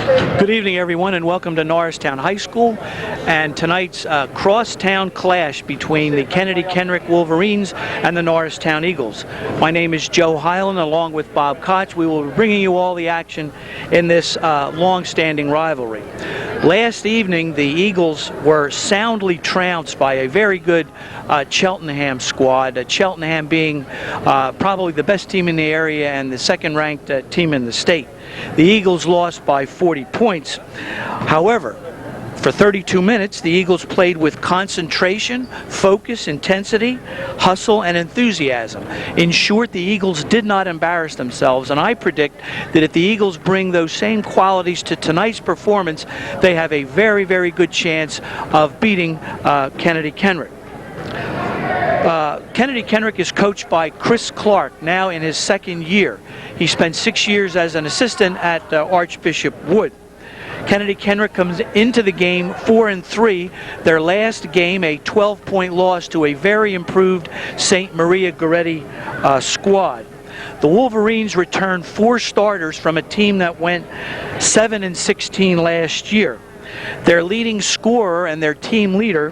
Good evening, everyone, and welcome to Norristown High School and tonight's crosstown clash between the Kenrick Wolverines and the Norristown Eagles. My name is Joe Hyland, along with Bob Koch. We will be bringing you all the action in this long-standing rivalry. Last evening, the Eagles were soundly trounced by a very good Cheltenham squad, Cheltenham being probably the best team in the area and the second-ranked team in the state. The Eagles lost by 40 points. However, for 32 minutes, the Eagles played with concentration, focus, intensity, hustle, and enthusiasm. In short, the Eagles did not embarrass themselves, and I predict that if the Eagles bring those same qualities to tonight's performance, they have a very, very good chance of beating Kenrick. Kenrick is coached by Chris Clark, now in his second year. He spent 6 years as an assistant at Archbishop Wood. Kenrick comes into the game 4-3. Their last game, a 12-point loss to a very improved St. Maria Goretti squad. The Wolverines returned 4 starters from a team that went 7-16 last year. Their leading scorer and their team leader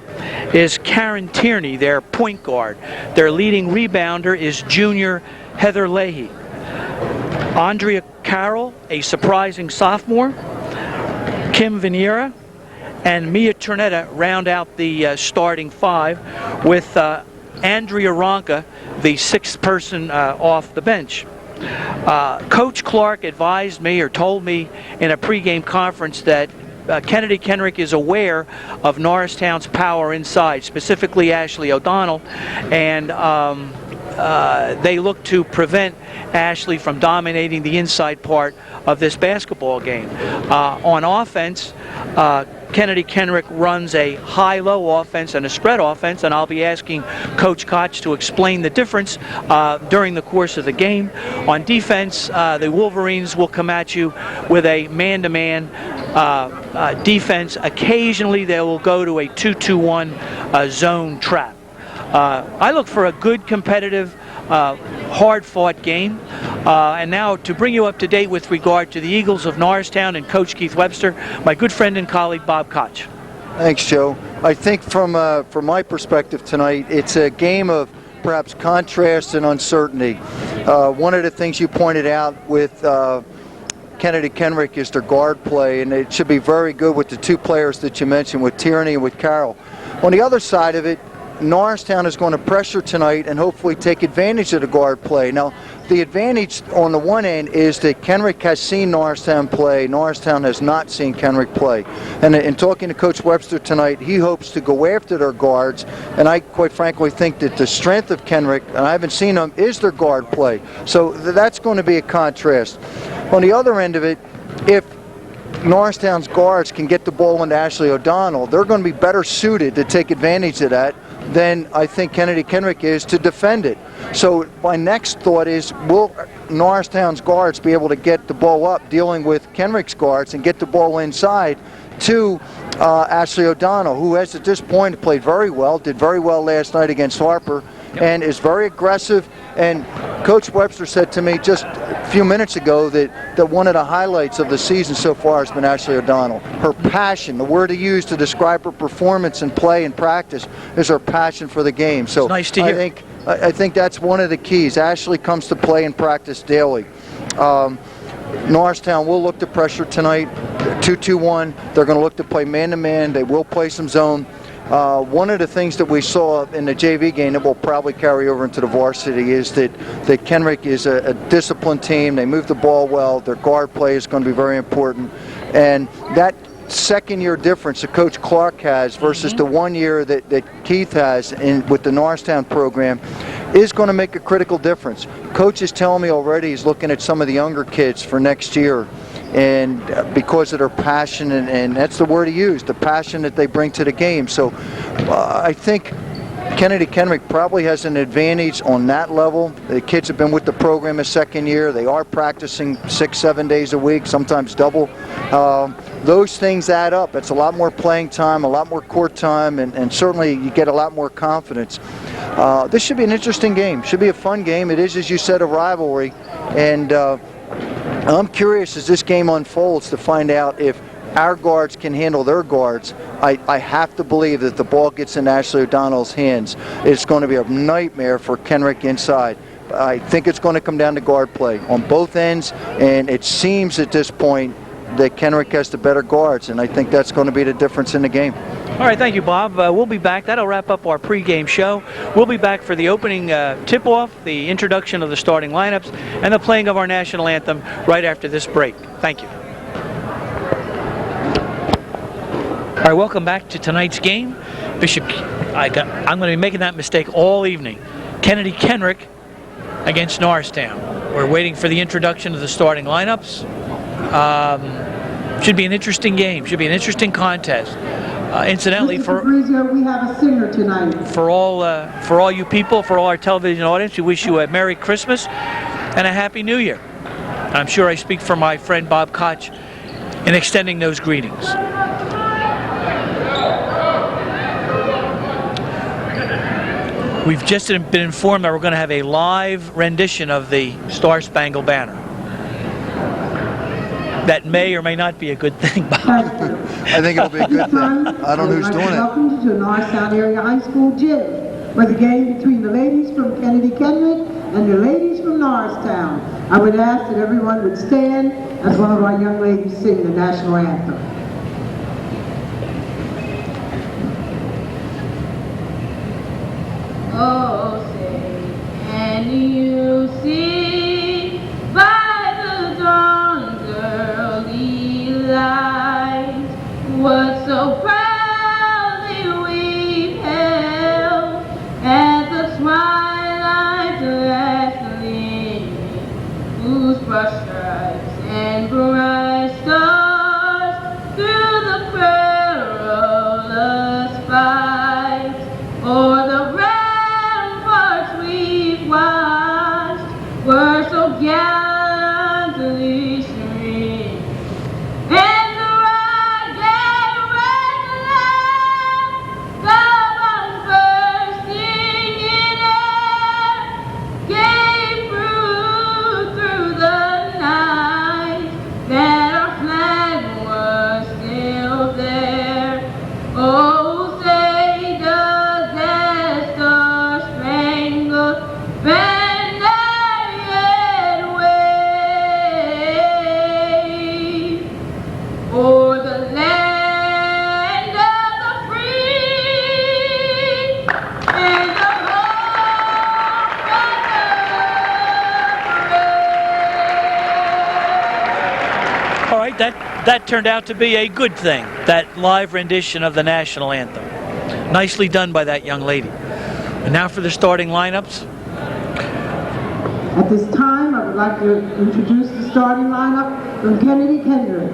is Karen Tierney, their point guard. Their leading rebounder is junior Heather Leahy. Andrea Carroll, a surprising sophomore, Kim Viniera, and Mia Turnetta round out the starting 5, with Andrea Ronca, the 6th person off the bench. Coach Clark advised me, or told me in a pregame conference, that Kenrick is aware of Norristown's power inside, specifically Ashley O'Donnell, and they look to prevent Ashley from dominating the inside part of this basketball game. On offense, Kenrick runs a high-low offense and a spread offense, and I'll be asking Coach Koch to explain the difference during the course of the game. On defense, the Wolverines will come at you with a man-to-man defense. Occasionally, they will go to a 2-2-1 zone trap. I look for a good, competitive, hard-fought game. And now, to bring you up to date with regard to the Eagles of Norristown and Coach Keith Webster, my good friend and colleague Bob Koch. Thanks, Joe. I think from my perspective tonight, it's a game of perhaps contrast and uncertainty. One of the things you pointed out with Kenrick is their guard play, and it should be very good with the 2 players that you mentioned, with Tierney and with Carroll. On the other side of it, Norristown is going to pressure tonight and hopefully take advantage of the guard play. Now, the advantage on the one end is that Kenrick has seen Norristown play. Norristown has not seen Kenrick play. And in talking to Coach Webster tonight, he hopes to go after their guards. And I quite frankly think that the strength of Kenrick, and I haven't seen them, is their guard play. So that's going to be a contrast. On the other end of it, if Norristown's guards can get the ball into Ashley O'Donnell, they're going to be better suited to take advantage of that than I think Kenrick is to defend it. So my next thought is, will Norristown's guards be able to get the ball up dealing with Kenrick's guards and get the ball inside to Ashley O'Donnell, who has at this point played very well, did very well last night against Harper, and is very aggressive. And Coach Webster said to me just a few minutes ago that one of the highlights of the season so far has been Ashley O'Donnell. Her passion, the word to use to describe her performance and play and practice, is her passion for the game. So nice to hear. I think that's one of the keys. Ashley comes to play and practice daily. Norristown will look to pressure tonight, 2-2-1. They're going to look to play man-to-man. They will play some zone. One of the things that we saw in the JV game that will probably carry over into the varsity is that Kenrick is a disciplined team. They move the ball well. Their guard play is going to be very important. And that second-year difference that Coach Clark has versus the 1 year that Keith has with the Norristown program is going to make a critical difference. Coach is telling me already he's looking at some of the younger kids for next year. And because of their passion, and that's the word he used, the passion that they bring to the game. So I think Kenrick probably has an advantage on that level. The kids have been with the program a second year. They are practicing 6-7 days a week, sometimes double. Those things add up. It's a lot more playing time, a lot more court time, and certainly you get a lot more confidence. This should be an interesting game. Should be a fun game. It is, as you said, a rivalry. And I'm curious as this game unfolds to find out if our guards can handle their guards. I have to believe that the ball gets in Ashley O'Donnell's hands, it's going to be a nightmare for Kenrick inside. I think it's going to come down to guard play on both ends, and it seems at this point that Kenrick has the better guards, and I think that's going to be the difference in the game. All right, thank you, Bob. We'll be back. That'll wrap up our pregame show. We'll be back for the opening tip-off, the introduction of the starting lineups, and the playing of our national anthem right after this break. Thank you. All right, welcome back to tonight's game. Bishop, I'm going to be making that mistake all evening. Kennedy Kenrick against Norristown. We're waiting for the introduction of the starting lineups. Should be an interesting game. Should be an interesting contest. Incidentally, Mr. Fabrizio, we have a singer tonight. For all you people, for all our television audience, we wish you a Merry Christmas and a Happy New Year. I'm sure I speak for my friend Bob Koch in extending those greetings. We've just been informed that we're going to have a live rendition of the Star Spangled Banner. That may or may not be a good thing, Bob. I think it'll be a good thing. I don't know who's doing it. Welcome to Norristown Area High School Gym, where the game between the ladies from Kennedy Kenrick and the ladies from Norristown. I would ask that everyone would stand as one of our young ladies sing the national anthem. Oh, say, can you see by the dawn's early light what so proudly we held at the twilight's last gleaming, whose broad stripes and bright stars through the perilous fight o'er the were so gallantly serene, and the rugged red lamp, the bursting in air, gave proof through the night that our flag was still there. Oh, say does that star-spangled banner for the land of the free and the hope of the brave. All right, that turned out to be a good thing, that live rendition of the national anthem. Nicely done by that young lady. And now for the starting lineups. At this time, I would like to introduce the starting lineup from Kennedy Kenrick.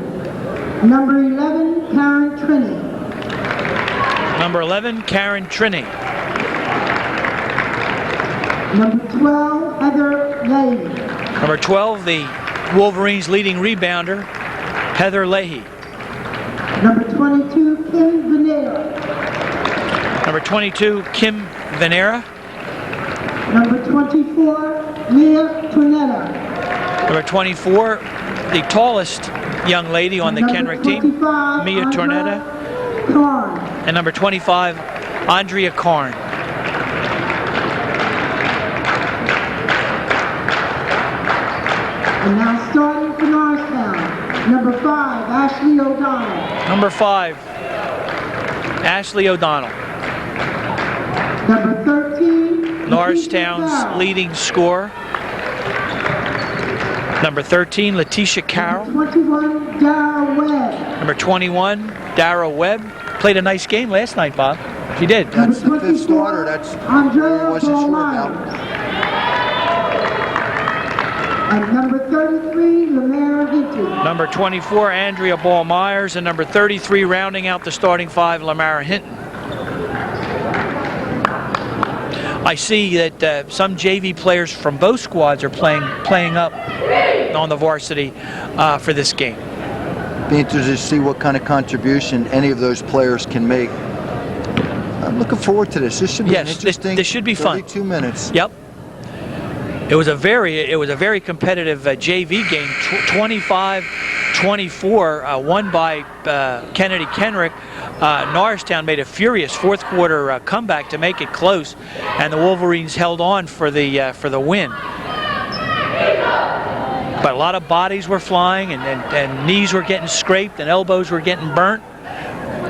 Number 11, Karen Trinny. Number 11, Karen Trinny. Number 12, Heather Leahy. Number 12, the Wolverines' leading rebounder, Heather Leahy. Number 22, Kim Venera. Number 22, Kim Venera. Number 24, Leah Tornetta. Number 24, the tallest young lady on the Kenrick team, Mia Tornetta. Karn. And number 25, Andrea Karn. And now starting for Norristown, number 5, Ashley O'Donnell. Number 5, Ashley O'Donnell. Number 13, Norristown's leading scorer. Number 13, Letitia Carroll. Number 21, Dara Webb. Number 21, Dara Webb. Played a nice game last night, Bob. She did. That's the fifth starter. That's Andrea I wasn't sure about. And number 33, Lamara Hinton. Number 24, Andrea Ball-Myers. And number 33, rounding out the starting 5, Lamara Hinton. I see that some JV players from both squads are playing up on the varsity for this game. Be interested to see what kind of contribution any of those players can make. I'm looking forward to this. This should be an interesting this should be fun. 32 minutes. Yep. It was a very competitive JV game, 25-24, won by Kennedy Kenrick. Norristown made a furious fourth quarter comeback to make it close, and the Wolverines held on for the win. But a lot of bodies were flying, and knees were getting scraped, and elbows were getting burnt.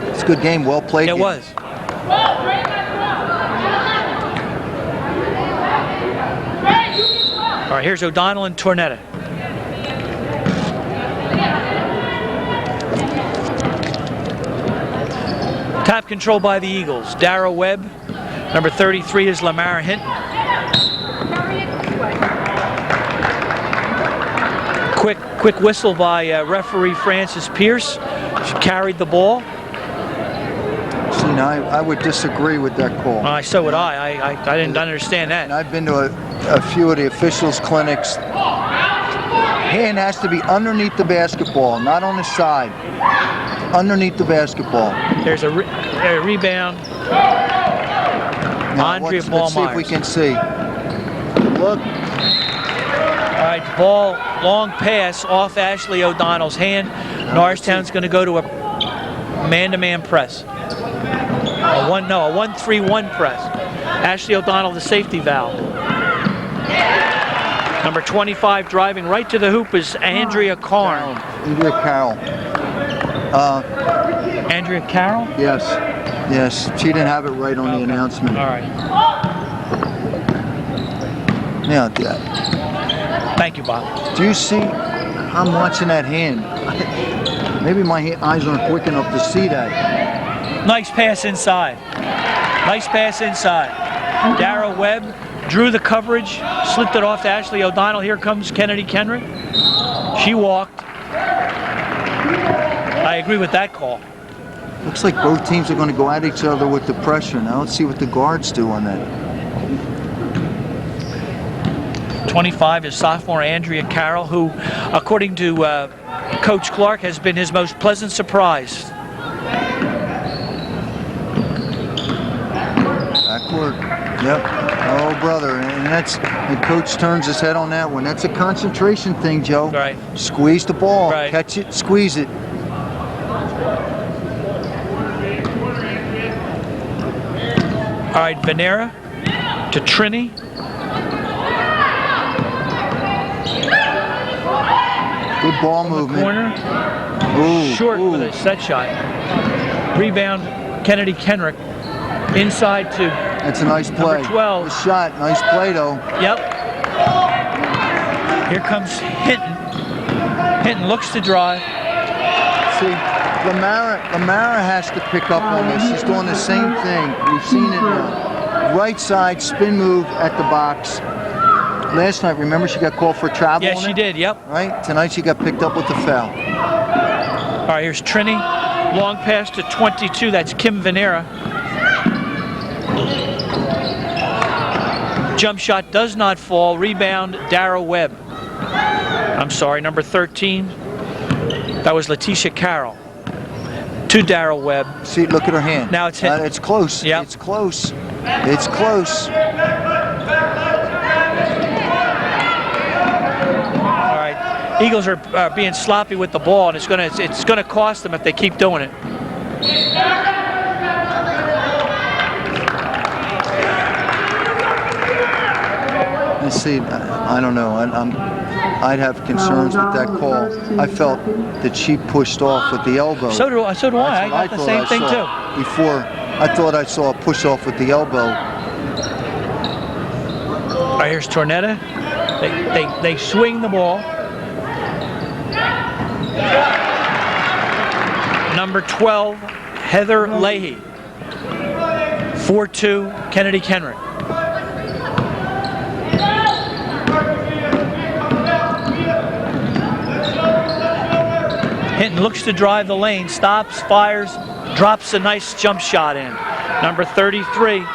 It's a good game, well played. It was. All right, here's O'Donnell and Tornetta. Tap control by the Eagles. Darrell Webb. Number 33 is Lamar Hinton. Quick whistle by referee Francis Pierce. She carried the ball. See, now I would disagree with that call. So would I. I didn't understand that. And I've been to a few of the officials' clinics. Hand has to be underneath the basketball, not on the side. Underneath the basketball. There's a rebound. Now, Andrea let's see if we can see. Look. All right, ball, long pass off Ashley O'Donnell's hand. Norristown's going to go to a man-to-man press. A 1-3-1 press. Ashley O'Donnell, the safety valve. Number 25 driving right to the hoop is Andrea Carn. Andrea Carroll. Andrea Carroll? Yes. She didn't have it right on the announcement. All right. Yeah. Thank you, Bob. Do you see? I'm watching that hand. Maybe my eyes aren't quick enough to see that. Nice pass inside. Darrell Webb drew the coverage, slipped it off to Ashley O'Donnell. Here comes Kennedy Kenrick. She walked. I agree with that call. Looks like both teams are going to go at each other with the pressure. Now let's see what the guards do on that. 25 is sophomore Andrea Carroll, who, according to Coach Clark, has been his most pleasant surprise. Backward. Yep. Oh, brother. And Coach turns his head on that one. That's a concentration thing, Joe. Right. Squeeze the ball. Right. Catch it, squeeze it. All right, Venera to Trini. Good ball movement. Corner. Ooh, Short with a set shot. Rebound, Kennedy Kenrick. Inside to That's a nice play. number 12. Good shot. Nice play, though. Yep. Here comes Hinton. Hinton looks to drive. See, Lamara has to pick up on this. She's doing the same thing. We've seen it now. Right side, spin move at the box. Last night, remember, she got called for travel? Yes, she did, yep. Right? Tonight, she got picked up with the foul. All right, here's Trini. Long pass to 22. That's Kim Venera. Jump shot does not fall. Rebound, Darrell Webb. I'm sorry, number 13. That was Letitia Carroll. To Darrell Webb. See, look at her hand. Now it's hit. It's close. Yep. It's close. It's close. All right, Eagles are being sloppy with the ball, and it's gonna cost them if they keep doing it. Let's see. I don't know. I'd have concerns with that call. I felt that she pushed off with the elbow. So do I. I got the same thing too. Before, I thought I saw a push off with the elbow. All right, here's Tornetta. They swing the ball. Number 12, Heather Leahy. 4-2, Kennedy Kenrick. Hinton looks to drive the lane, stops, fires, drops a nice jump shot in. Number 33,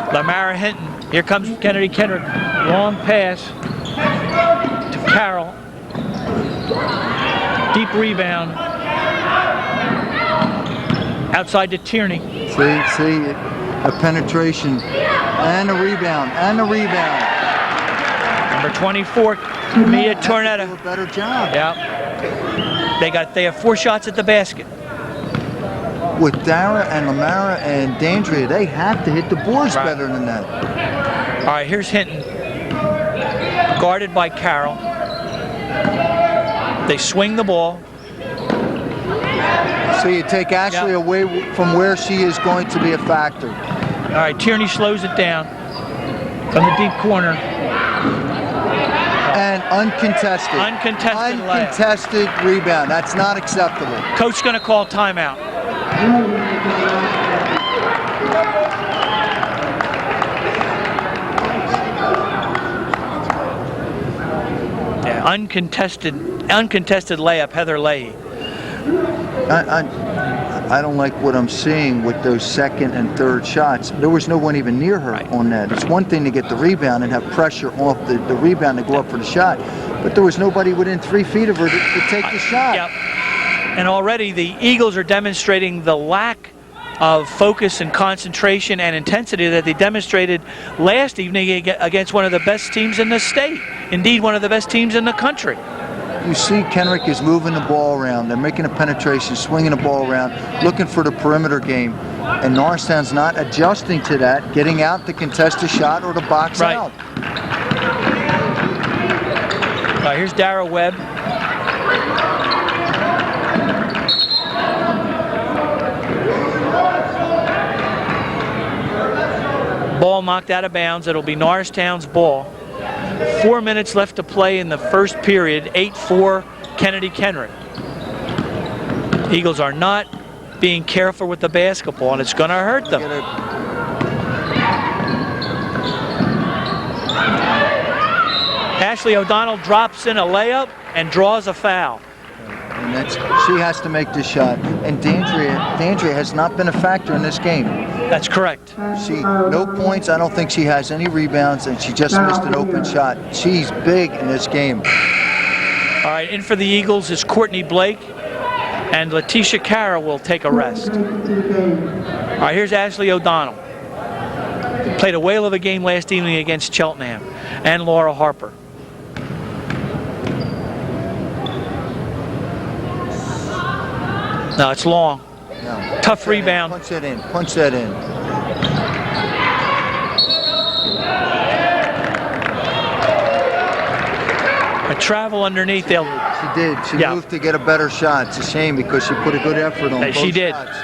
Lamara Hinton. Here comes Kennedy Kenrick. Long pass to Carroll. Deep rebound. Outside to Tierney. See, a penetration and a rebound, Number 24, Mia Tornetta. Do a better job. Yeah. They have 4 shots at the basket. With Dara and Lamara and Dandria, they have to hit the boards better than that. All right, here's Hinton. Guarded by Carroll. They swing the ball. So you take Ashley away from where she is going to be a factor. All right, Tierney slows it down from the deep corner. And uncontested. Uncontested rebound. That's not acceptable. Coach going to call timeout. Yeah, uncontested layup, Heather Leahy. I don't like what I'm seeing with those second and third shots. There was no one even near her on that. It's one thing to get the rebound and have pressure off the rebound to go up for the shot, but there was nobody within 3 feet of her to take the shot. Yep. And already the Eagles are demonstrating the lack of focus and concentration and intensity that they demonstrated last evening against one of the best teams in the state. Indeed, one of the best teams in the country. You see Kenrick is moving the ball around. They're making a penetration, swinging the ball around, looking for the perimeter game. And Norristown's not adjusting to that, getting out to contest a shot or to box out. Here's Dara Webb. Ball knocked out of bounds. It'll be Norristown's ball. 4 minutes left to play in the first period. 8-4 Kennedy Kenrick. Eagles are not being careful with the basketball, and it's going to hurt them. Ashley O'Donnell drops in a layup and draws a foul. And she has to make this shot. And Dandria has not been a factor in this game. That's correct. No points. I don't think she has any rebounds, and she just missed an open shot. She's big in this game. All right, in for the Eagles is Courtney Blake, and Letitia Carroll will take a rest. All right, here's Ashley O'Donnell. Played a whale of a game last evening against Cheltenham, and Laura Harper. No, it's long. No. Tough rebound. Punch that in. Punch that in. A travel underneath. She did. She moved to get a better shot. It's a shame because she put a good effort on both she did. shots.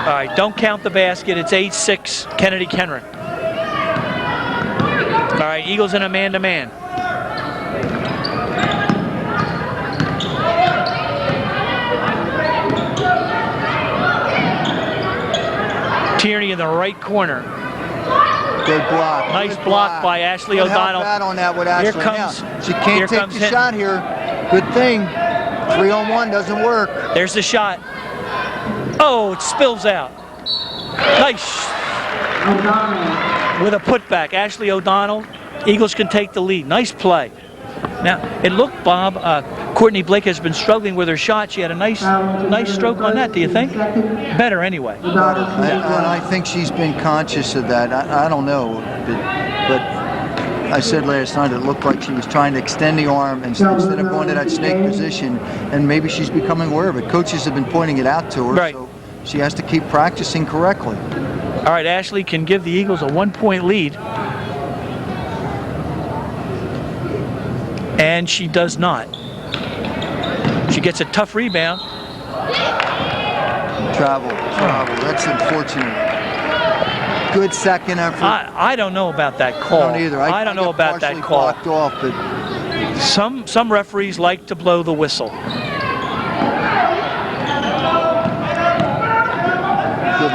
All right, don't count the basket. It's 8-6 Kennedy Kenrick. All right, Eagles in a man-to-man. Tierney in the right corner. Good block. Nice block by Ashley O'Donnell. On that with Ashley. Here comes. Now, she can't take the shot here. Good thing. 3-on-1 doesn't work. There's the shot. Oh, it spills out. Nice. With a putback. Ashley O'Donnell. Eagles can take the lead. Nice play. Now, it looked, Bob, Courtney Blake has been struggling with her shot. She had a nice stroke on that, do you think? Better anyway. And I think she's been conscious of that. I don't know. But I said last night it looked like she was trying to extend the arm instead of going to that snake position, and maybe she's becoming aware of it. Coaches have been pointing it out to her, so she has to keep practicing correctly. All right, Ashley can give the Eagles a 1-point lead. And she does not. She gets a tough rebound. Travel. That's unfortunate. Good second effort. I don't know about that call. I don't either. I don't know about that call. Off, but some referees like to blow the whistle. Good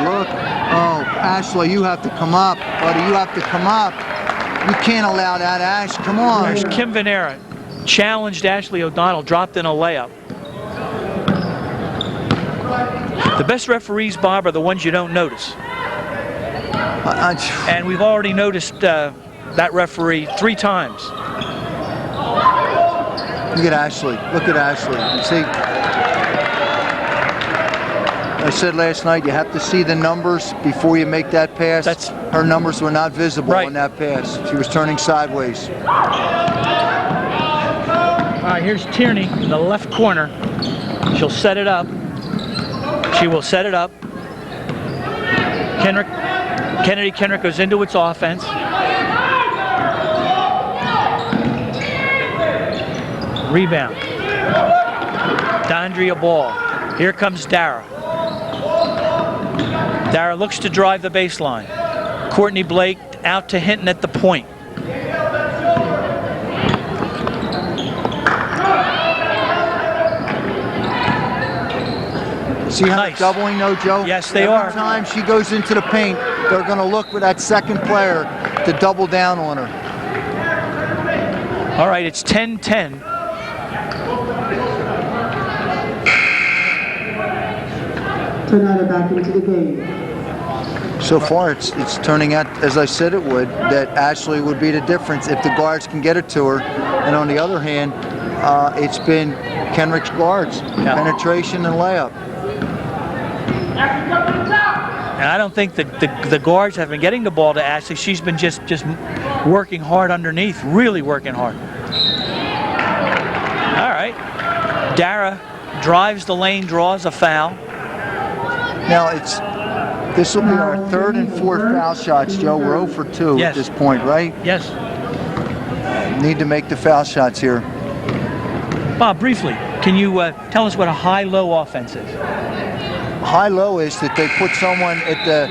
look. Oh, Ashley, you have to come up, buddy. You have to come up. You can't allow that, Ash. Come on. There's Kim Venera. Challenged Ashley O'Donnell, dropped in a layup. The best referees, Bob, are the ones you don't notice. And we've already noticed that referee 3 times. Look at Ashley. Look at Ashley. You see? I said last night, you have to see the numbers before you make that pass. Her numbers were not visible on that pass. She was turning sideways. All right, here's Tierney in the left corner. She'll set it up. She will set it up. Kenrick goes into its offense. Rebound. Dondria ball. Here comes Dara. Dara looks to drive the baseline. Courtney Blake out to Hinton at the point. See how they're doubling though, Joe? Yes, they are. Every time she goes into the paint, they're going to look for that second player to double down on her. All right, it's 10-10. Tornado back into the game. So far, it's turning out, as I said it would, that Ashley would be the difference if the guards can get it to her. And on the other hand, it's been Kenrick's guards, penetration and layup. And I don't think the guards have been getting the ball to Ashley. She's been just working hard underneath, really working hard. All right. Dara drives the lane, draws a foul. Now this will be our third and fourth foul shots, Joe. We're 0 for 2 at this point, right? Yes. Need to make the foul shots here. Bob, briefly, can you tell us what a high-low offense is? High-low is that they put someone at the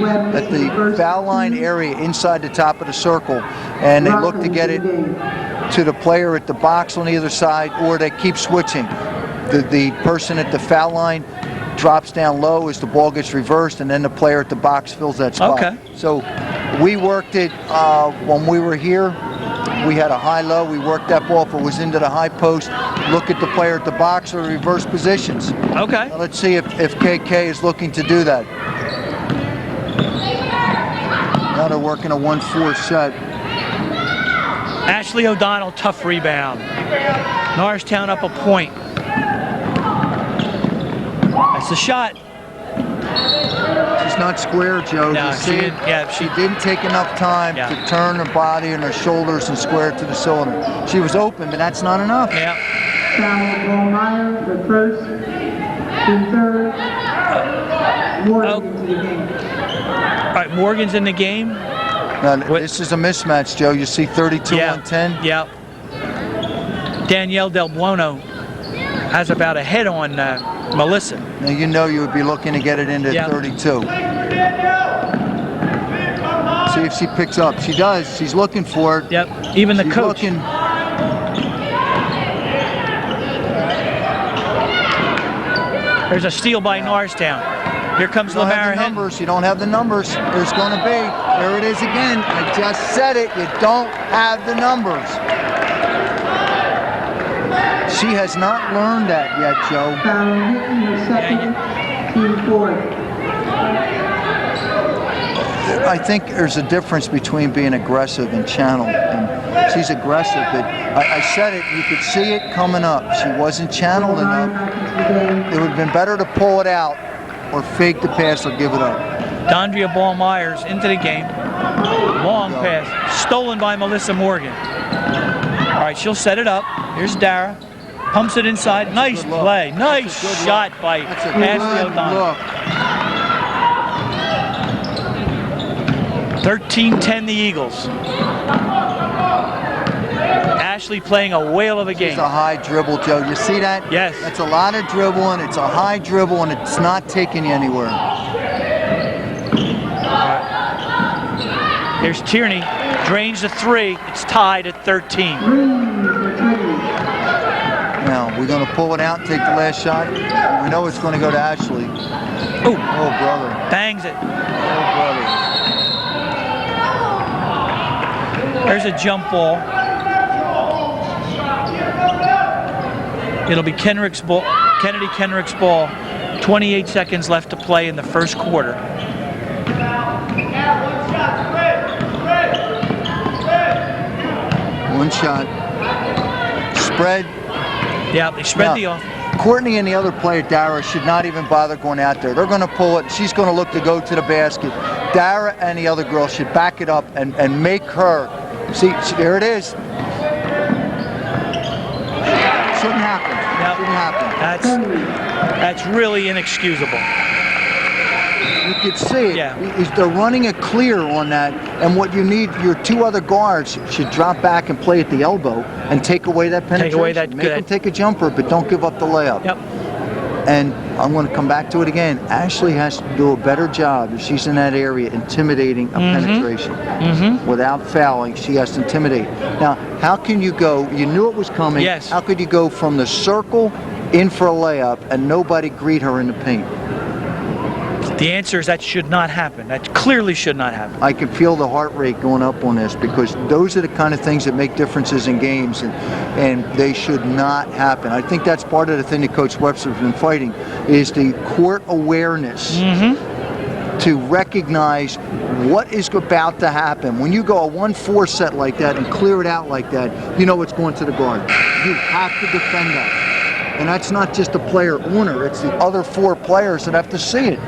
foul line area inside the top of the circle, and they look to get it to the player at the box on either side, or they keep switching. The person at the foul line drops down low as the ball gets reversed, and then the player at the box fills that spot. Okay. So we worked it when we were here. We had a high-low. We worked that ball if it was into the high post. Look at the player at the box or reverse positions. Okay. Now let's see if KK is looking to do that. Now they're working a 1-4 set. Ashley O'Donnell, tough rebound. Norristown up a point. That's the shot. She's not square, Joe. No, she didn't take enough time to turn her body and her shoulders and square it to the cylinder. She was open, but that's not enough. Yeah. Foul Meyer, the first, the third. Morgan into the game. All right, Morgan's in the game. Now, this is a mismatch, Joe. You see 32 on 10? Yeah. Danielle Del Buono has about a head on Melissa. Now you know you would be looking to get it into 32. See if she picks up. She does. She's looking for it. Yep. Even the coach. Looking. There's a steal by Norristown. Here comes Lamar Hinton. You don't have the numbers. There's going to be. There it is again. I just said it. You don't have the numbers. She has not learned that yet, Joe. Foul Hinton, her second, team fourth. I think there's a difference between being aggressive and channel. And she's aggressive, but I said it, you could see it coming up. She wasn't channeled enough. It would have been better to pull it out or fake the pass or give it up. Dondria Ball-Myers into the game. Long pass. Stolen by Melissa Morgan. All right, she'll set it up. Here's Dara. Pumps it inside. Nice play. Nice shot by Ashley O'Donnell. 13-10 the Eagles. Ashley playing a whale of a game. It's a high dribble, Joe. You see that? Yes. That's a lot of dribbling. It's a high dribble, and it's not taking you anywhere. Here's Tierney. Drains the three. It's tied at 13. Now, we're going to pull it out and take the last shot. We know it's going to go to Ashley. Oh, brother. Bangs it. Oh, brother. There's a jump ball. It'll be Kenrick's ball. Kennedy Kenrick's ball. 28 seconds left to play in the first quarter. One shot. Spread. Yeah, they spread the off. Courtney and the other player, Dara, should not even bother going out there. They're going to pull it. She's going to look to go to the basket. Dara and the other girl should back it up and make her. See, there it is. Shouldn't happen. Yep. Shouldn't happen. That's really inexcusable. You could see it. Yeah. They're running a clear on that, and what you need, your two other guards should drop back and play at the elbow and take away that penetration. Take away that Make them take a jumper, but don't give up the layup. Yep. And I'm going to come back to it again. Ashley has to do a better job if she's in that area intimidating a penetration. Without fouling, she has to intimidate. Now, how can you go? You knew it was coming. Yes. How could you go from the circle in for a layup and nobody greet her in the paint? The answer is that should not happen. That clearly should not happen. I can feel the heart rate going up on this because those are the kind of things that make differences in games, and they should not happen. I think that's part of the thing that Coach Webster's been fighting is the court awareness to recognize what is about to happen. When you go a 1-4 set like that and clear it out like that, you know what's going to the guard. You have to defend that. And that's not just the player owner, it's the other 4 players that have to see it.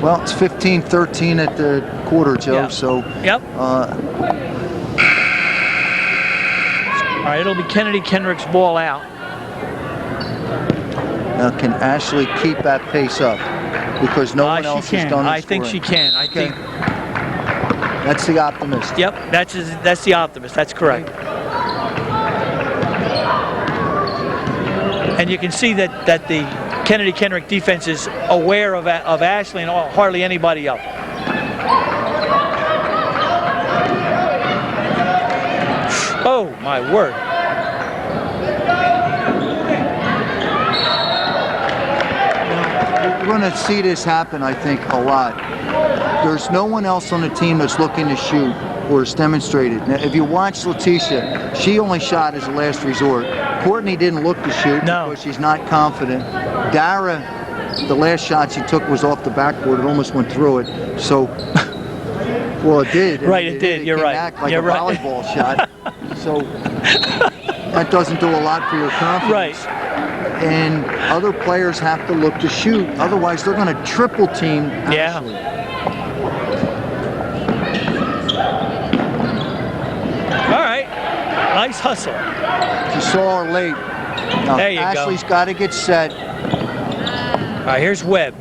Well, it's 15-13 at the quarter, Joe, Yeah. so... Yep. All right, it'll be Kennedy Kenrick's ball out. Now, can Ashley keep that pace up? Because no one else has done it. I think she can. I think. That's the optimist. Yep, that's the optimist. That's correct. And you can see that the Kennedy Kenrick defense is aware of Ashley and hardly anybody else. Oh my word! We're going to see this happen, I think, a lot. There's no one else on the team that's looking to shoot or is demonstrated. Now, if you watch Letitia, she only shot as a last resort. Courtney didn't look to shoot because she's not confident. Dara, the last shot she took was off the backboard. It almost went through it. So, well, it did. Right, it did. You're right. Back like You're a right. volleyball shot. So that doesn't do a lot for your confidence. Right. And other players have to look to shoot. Otherwise, they're going to triple team Ashley. All right. Nice hustle. You saw her late. Now, There you go. Ashley's got to get set. All right, here's Webb.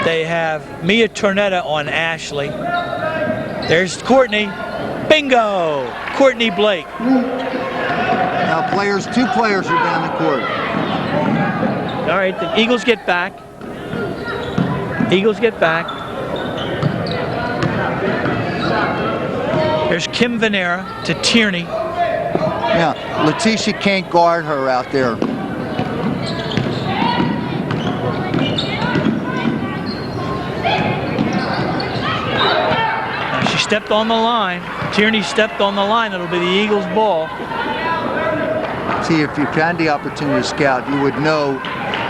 They have Mia Tornetta on Ashley. There's Courtney. Bingo! Courtney Blake. Now, two players are down the court. All right, the Eagles get back. Eagles get back. There's Kim Venera to Tierney. Yeah, Letitia can't guard her out there. Now she stepped on the line. Tierney stepped on the line. It'll be the Eagles' ball. See, if you've had the opportunity to scout, you would know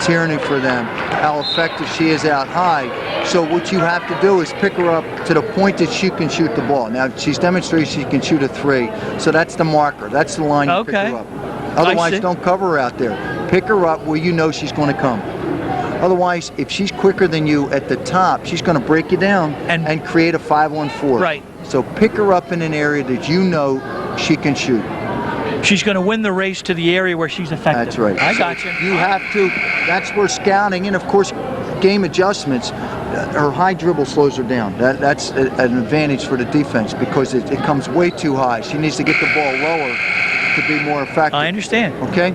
Tierney for them, how effective she is out high. So what you have to do is pick her up to the point that she can shoot the ball. Now, she's demonstrated she can shoot a 3, so that's the marker. That's the line you pick her up. Otherwise, don't cover her out there. Pick her up where you know she's going to come. Otherwise, if she's quicker than you at the top, she's going to break you down and create a 5-on-4. Right. So pick her up in an area that you know she can shoot. She's going to win the race to the area where she's effective. That's right. I got you. You have to. That's where scouting and, of course, game adjustments. Her high dribble slows her down. That's an advantage for the defense because it comes way too high. She needs to get the ball lower to be more effective. I understand. Okay?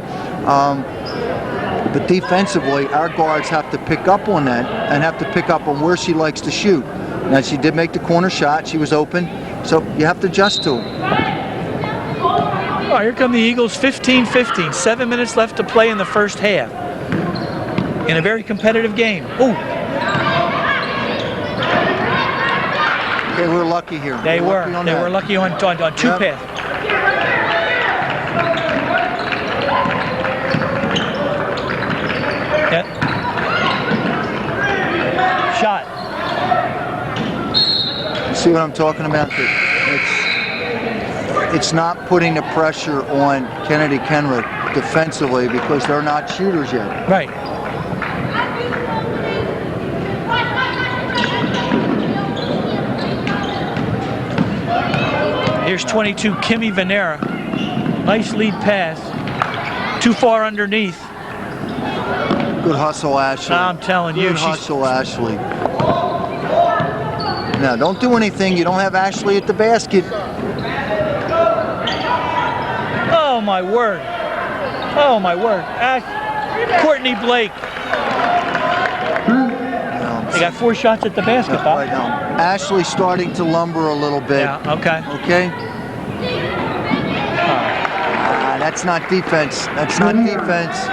But defensively, our guards have to pick up on that and have to pick up on where she likes to shoot. Now, she did make the corner shot. She was open. So you have to adjust to it. Oh, here come the Eagles, 15-15. 7 minutes left to play in the first half. In a very competitive game. Ooh. Okay, we're lucky here. They were lucky on two paths. Yep. Shot. See what I'm talking about? it's not putting the pressure on Kennedy Kenrick defensively because they're not shooters yet. Right. Here's 22, Kimmy Venera. Nice lead pass. Too far underneath. Good hustle, Ashley. I'm telling you, Good hustle, Ashley. Now, don't do anything. You don't have Ashley at the basket. Oh my word. Oh my word. Courtney Blake. They got 4 shots at the basket, Bob. Right now. Ashley's starting to lumber a little bit. Yeah, okay. Okay? That's not defense. That's not defense.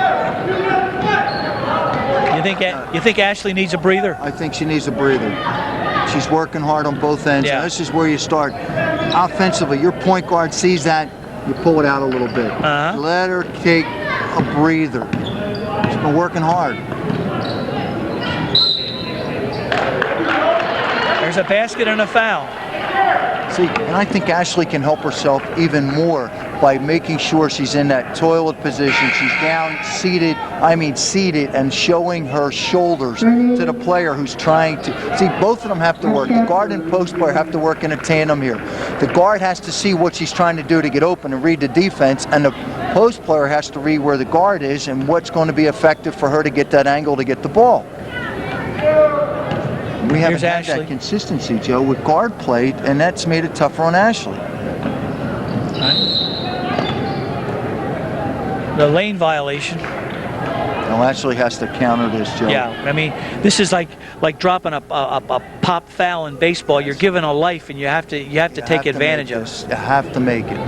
You think Ashley needs a breather? I think she needs a breather. She's working hard on both ends. Yeah. And this is where you start. Offensively, your point guard sees that, you pull it out a little bit. Let her take a breather. She's been working hard. There's a basket and a foul. See, and I think Ashley can help herself even more by making sure she's in that toilet position. She's down, seated, and showing her shoulders to the player who's trying to. See, both of them have to work. The guard and post player have to work in a tandem here. The guard has to see what she's trying to do to get open and read the defense, and the post player has to read where the guard is and what's going to be effective for her to get that angle to get the ball. We haven't had that consistency, Joe, with guard play, and that's made it tougher on Ashley. The lane violation. Now Ashley has to counter this, Joe. Yeah, I mean, this is like dropping a pop foul in baseball. You're given a life, and you have to take advantage of it. You have to make it.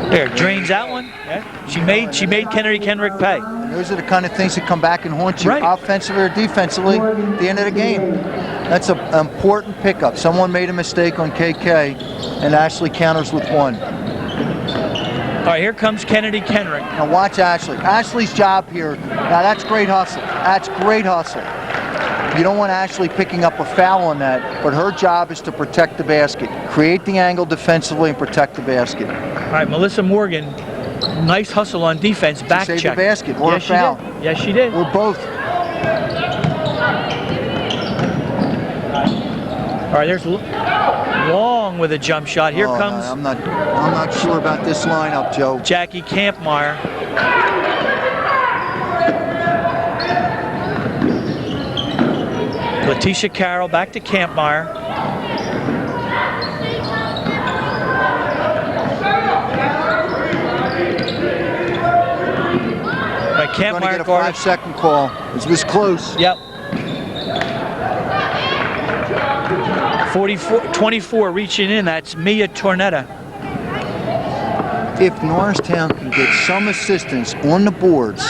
There, drains that one. Yeah. She made Kennedy Kenrick pay. Those are the kind of things that come back and haunt you, offensively or defensively, at the end of the game. That's an important pickup. Someone made a mistake on KK, and Ashley counters with 1. All right, here comes Kennedy Kenrick. Now watch Ashley. Ashley's job here. Now that's great hustle. That's great hustle. You don't want Ashley picking up a foul on that, but her job is to protect the basket, create the angle defensively, and protect the basket. All right, Melissa Morgan, nice hustle on defense, back She saved check. the basket or a foul. Yes, she did. Or both. All right, there's Long with a jump shot. Here comes. I'm not sure about this lineup, Joe. Jackie Campmeyer. Letitia Carroll back to Campmeyer. We're going to get a 5-second call. It was close. Yep. 24 reaching in. That's Mia Tornetta. If Norristown can get some assistance on the boards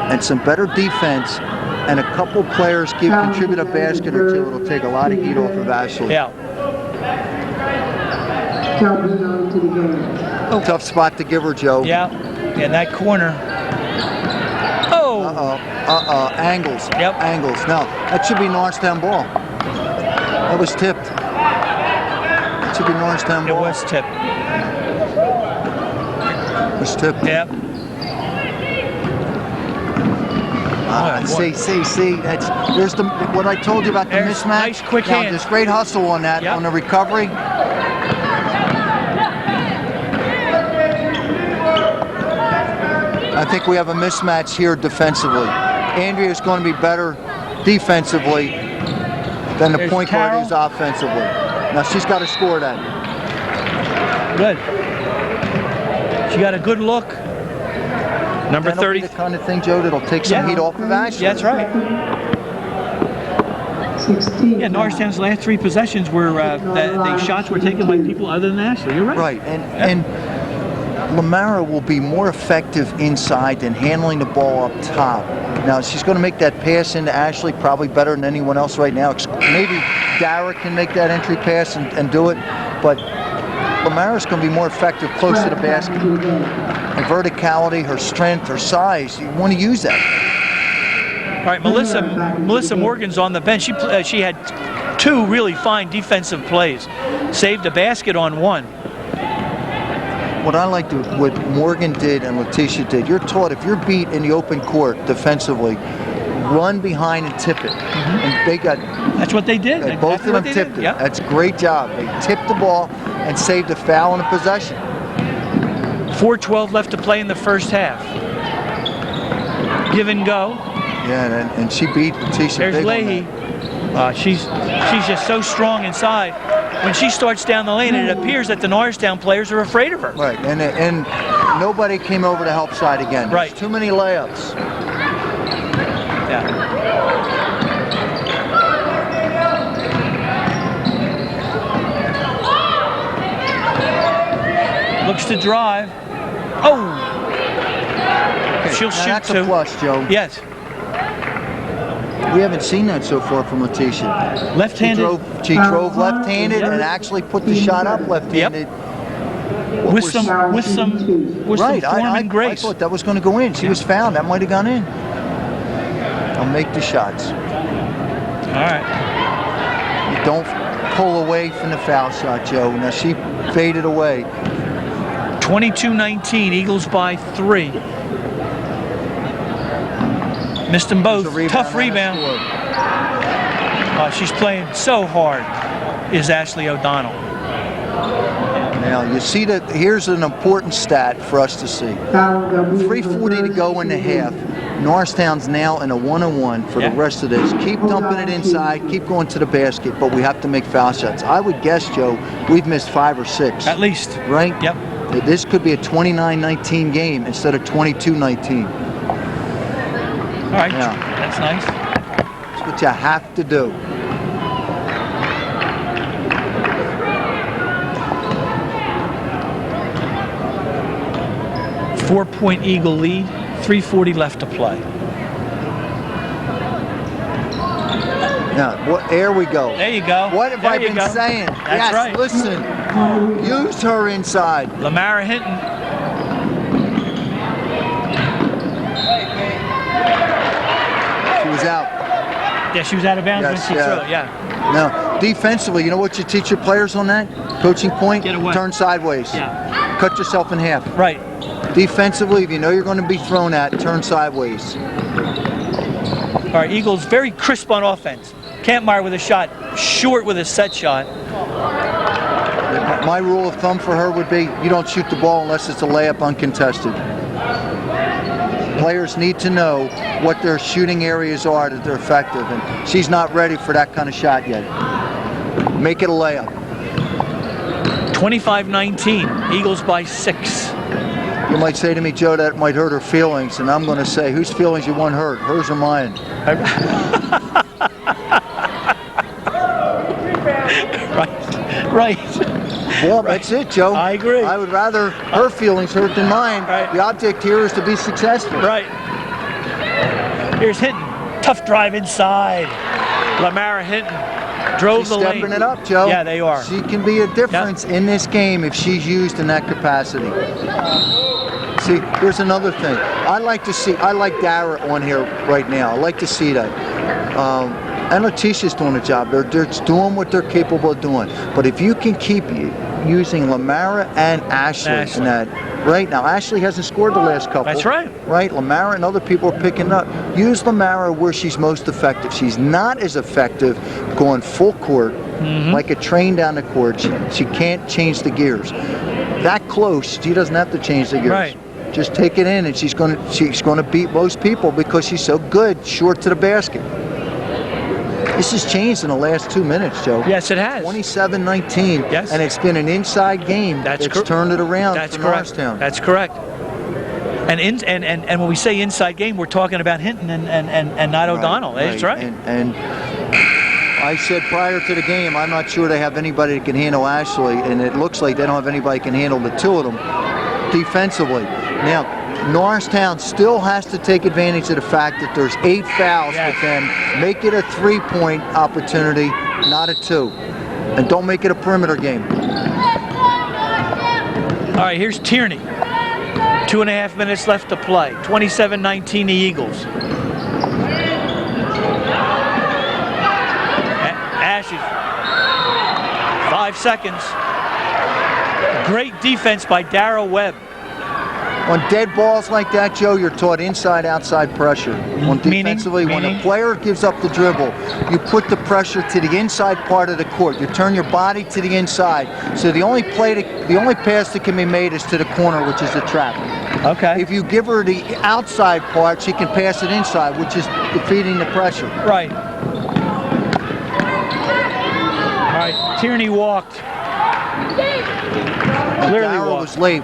and some better defense, and a couple players contribute a basket or two, it'll take a lot of heat off of Ashley. Yeah. Tough spot to give her, Joe. Yeah. In that corner. Oh. Angles. Yep. Angles. No, that should be Norristown ball. That was tipped. That should be Norristown ball. It was tipped. It was tipped. Yep. See. There's what I told you about the mismatch. Nice quick hand. There's great hustle on that, on the recovery. I think we have a mismatch here defensively. Andrea's going to be better defensively than the point guard is offensively. Now she's got to score that. Good. She got a good look. Number 30. The kind of thing, Joe, that'll take some heat off of Ashley. Yeah, that's right. 16. Yeah, Norristown's last 3 possessions were the shots were taken by people other than Ashley. You're right. Right, and Lamara will be more effective inside than handling the ball up top. Now she's going to make that pass into Ashley probably better than anyone else right now. Maybe Dara can make that entry pass and do it, but Lamara's going to be more effective close to the basket. Her verticality, her strength, her size, you want to use that. All right, Melissa Morgan's on the bench. She had 2 really fine defensive plays. Saved a basket on one. What I like what Morgan did and Letitia did, you're taught if you're beat in the open court defensively, run behind and tip it. And they got... That's what they did. Both of them tipped it. Yep. That's a great job. They tipped the ball and saved a foul and a possession. 4:12 left to play in the first half. Give and go. Yeah, and she beat Letitia. There's Leahy. She's just so strong inside. When she starts down the lane, it appears that the Norristown players are afraid of her. Right, and nobody came over to help side again. Right. There's too many layups. Yeah. Looks to drive. Oh! Okay, She'll now shoot that's two. a plus, Joe. Yes. We haven't seen that so far from Letitia. Left-handed. She drove left-handed and actually put the shot up left-handed. With some Right, form I and grace. thought that was going to go in. She was fouled. That might have gone in. I'll make the shots. All right. You don't pull away from the foul shot, Joe. Now she faded away. 22-19, Eagles by 3. Missed them both. Tough rebound. She's playing so hard, is Ashley O'Donnell. Now, you see that here's an important stat for us to see. 3:40 to go in the half. Norristown's now in a 1-on-1 for the rest of this. Keep dumping it inside, keep going to the basket, but we have to make foul shots. I would guess, Joe, we've missed 5 or 6. At least. Right? Yep. This could be a 29-19 game instead of 22-19. All right, Yeah. that's nice. That's what you have to do. Four-point Eagle lead, 3:40 left to play. Now, there we go. There you go. What have There I you been go. saying? That's Yes, right. listen. Use her inside. Lamara Hinton. She was out. Yeah, she was out of bounds when Yes, she yeah. threw it, yeah. Now, defensively, you know what you teach your players on that? Coaching point? Get away. Turn sideways. Yeah. Cut yourself in half. Right. Defensively, if you know you're going to be thrown at, turn sideways. All right, Eagles very crisp on offense. Kampmeyer with a shot, short with a set shot. My rule of thumb for her would be you don't shoot the ball unless it's a layup uncontested. Players need to know what their shooting areas are that they're effective, and she's not ready for that kind of shot yet. Make it a layup. 25-19, Eagles by 6. You might say to me, Joe, that might hurt her feelings, and I'm going to say, whose feelings you want hurt, hers or mine? Right. Well, that's it, Joe. I agree. I would rather her feelings hurt than mine. Right. The object here is to be successful. Right. Here's Hinton. Tough drive inside. Lamara Hinton drove She's the lane. stepping it up, Joe. Yeah, they are. She can be a difference in this game if she's used in that capacity. See, here's another thing. I like Dara on here right now. I like to see that. And Letitia's doing a job. They're doing what they're capable of doing. But if you can keep using Lamara and Ashley in that, right now, Ashley hasn't scored the last couple. That's right. Right? Lamara and other people are picking up. Use Lamara where she's most effective. She's not as effective going full court, like a train down the court. She can't change the gears. That close, she doesn't have to change the gears. Right. Just take it in, and she's going to beat most people because she's so good short to the basket. This has changed in the last 2 minutes, Joe. Yes, it has. 27-19. Yes. And it's been an inside game that's turned it around for Norristown. That's correct. And when we say inside game, we're talking about Hinton and not O'Donnell. That's right. And I said prior to the game, I'm not sure they have anybody that can handle Ashley, and it looks like they don't have anybody that can handle the two of them defensively. Now, Norristown still has to take advantage of the fact that there's 8 fouls with them. Make it a 3-point opportunity, not a 2. And don't make it a perimeter game. All right, here's Tierney. 2.5 minutes left to play. 27-19 the Eagles. 5 seconds. Great defense by Darrell Webb. On dead balls like that, Joe, you're taught inside-outside pressure. Defensively, when a player gives up the dribble, you put the pressure to the inside part of the court. You turn your body to the inside. So the only pass that can be made is to the corner, which is the trap. Okay. If you give her the outside part, she can pass it inside, which is defeating the pressure. Right. All right. Tierney walked. Clearly Darrell walked. was late.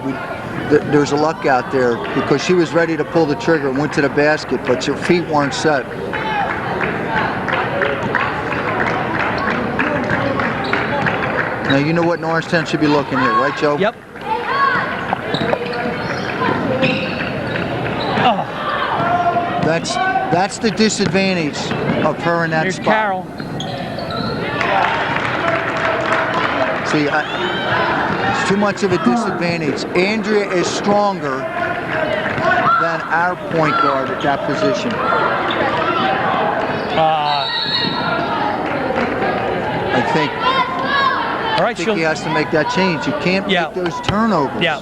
There was a luck out there because she was ready to pull the trigger and went to the basket, but her feet weren't set. Now you know what Norristown should be looking here, right, Joe? Yep. Oh. That's the disadvantage of her in that Here's spot. Carroll. See, it's too much of a disadvantage. Andrea is stronger than our point guard at that position. I think All right, he has to make that change. You can't make those turnovers. Yeah.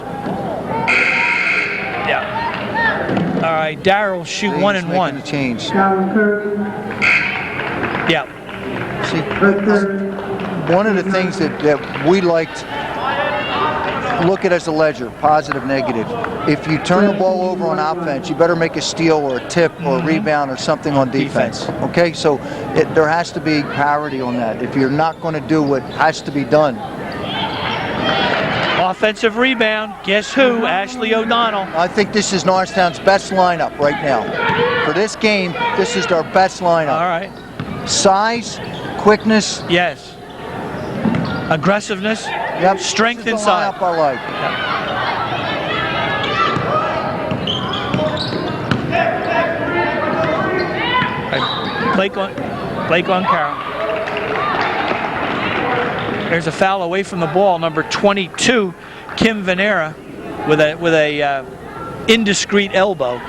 All right, Darrell shoot 1 and 1. A change. Yeah. See, one of the things that we liked, look at as a ledger, positive, negative. If you turn the ball over on offense, you better make a steal or a tip or a rebound or something on defense. Okay, so there has to be parity on that. If you're not going to do what has to be done. Offensive rebound. Guess who? Ashley O'Donnell. I think this is Norristown's best lineup right now. For this game, this is their best lineup. All right. Size, quickness. Yes. Aggressiveness. Yep. Strength This is the inside. lineup I like. Blake on Carroll. There's a foul away from the ball. Number 22, Kim Venera, with a indiscreet elbow.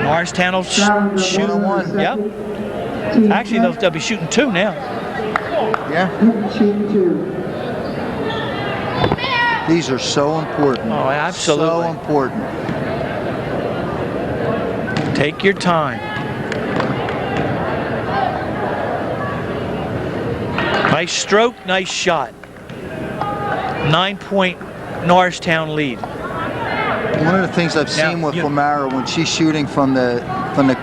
Norristown will shoot 1. Yep. Actually, they'll be shooting 2 now. Yeah. These are so important. Oh, absolutely. So important. Take your time. Nice stroke, nice shot. 9-point Norristown lead. One of the things I've seen with Lamara when she's shooting from the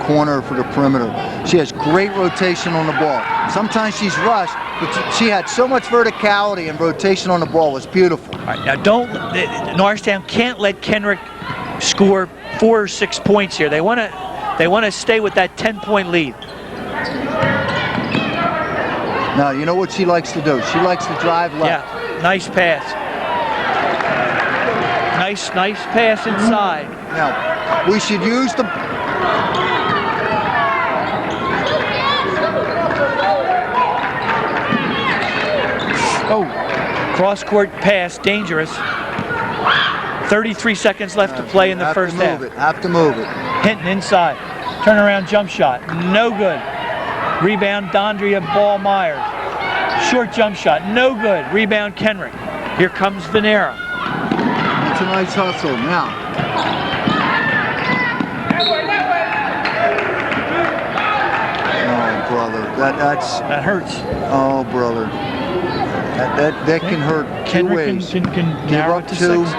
corner for the perimeter, she has great rotation on the ball. Sometimes she's rushed, but she had so much verticality and rotation on the ball. It was beautiful. All right, now Norristown can't let Kenrick score 4 or 6 points here. They want to stay with that 10-point lead. Now, you know what she likes to do? She likes to drive left. Yeah, nice pass. Nice pass inside. Now, we should use the... Oh, cross-court pass, dangerous. 33 seconds left to play in the first half. Have to move it. Hinton inside. Turnaround jump shot. No good. Rebound, Dondria Ball-Myers. Short jump shot. No good. Rebound, Kenrick. Here comes Venera. That's a nice hustle. Now. Oh, brother. That hurts. Oh, brother. That can hurt two ways. Kenrick can Give narrow up it to 2. 6.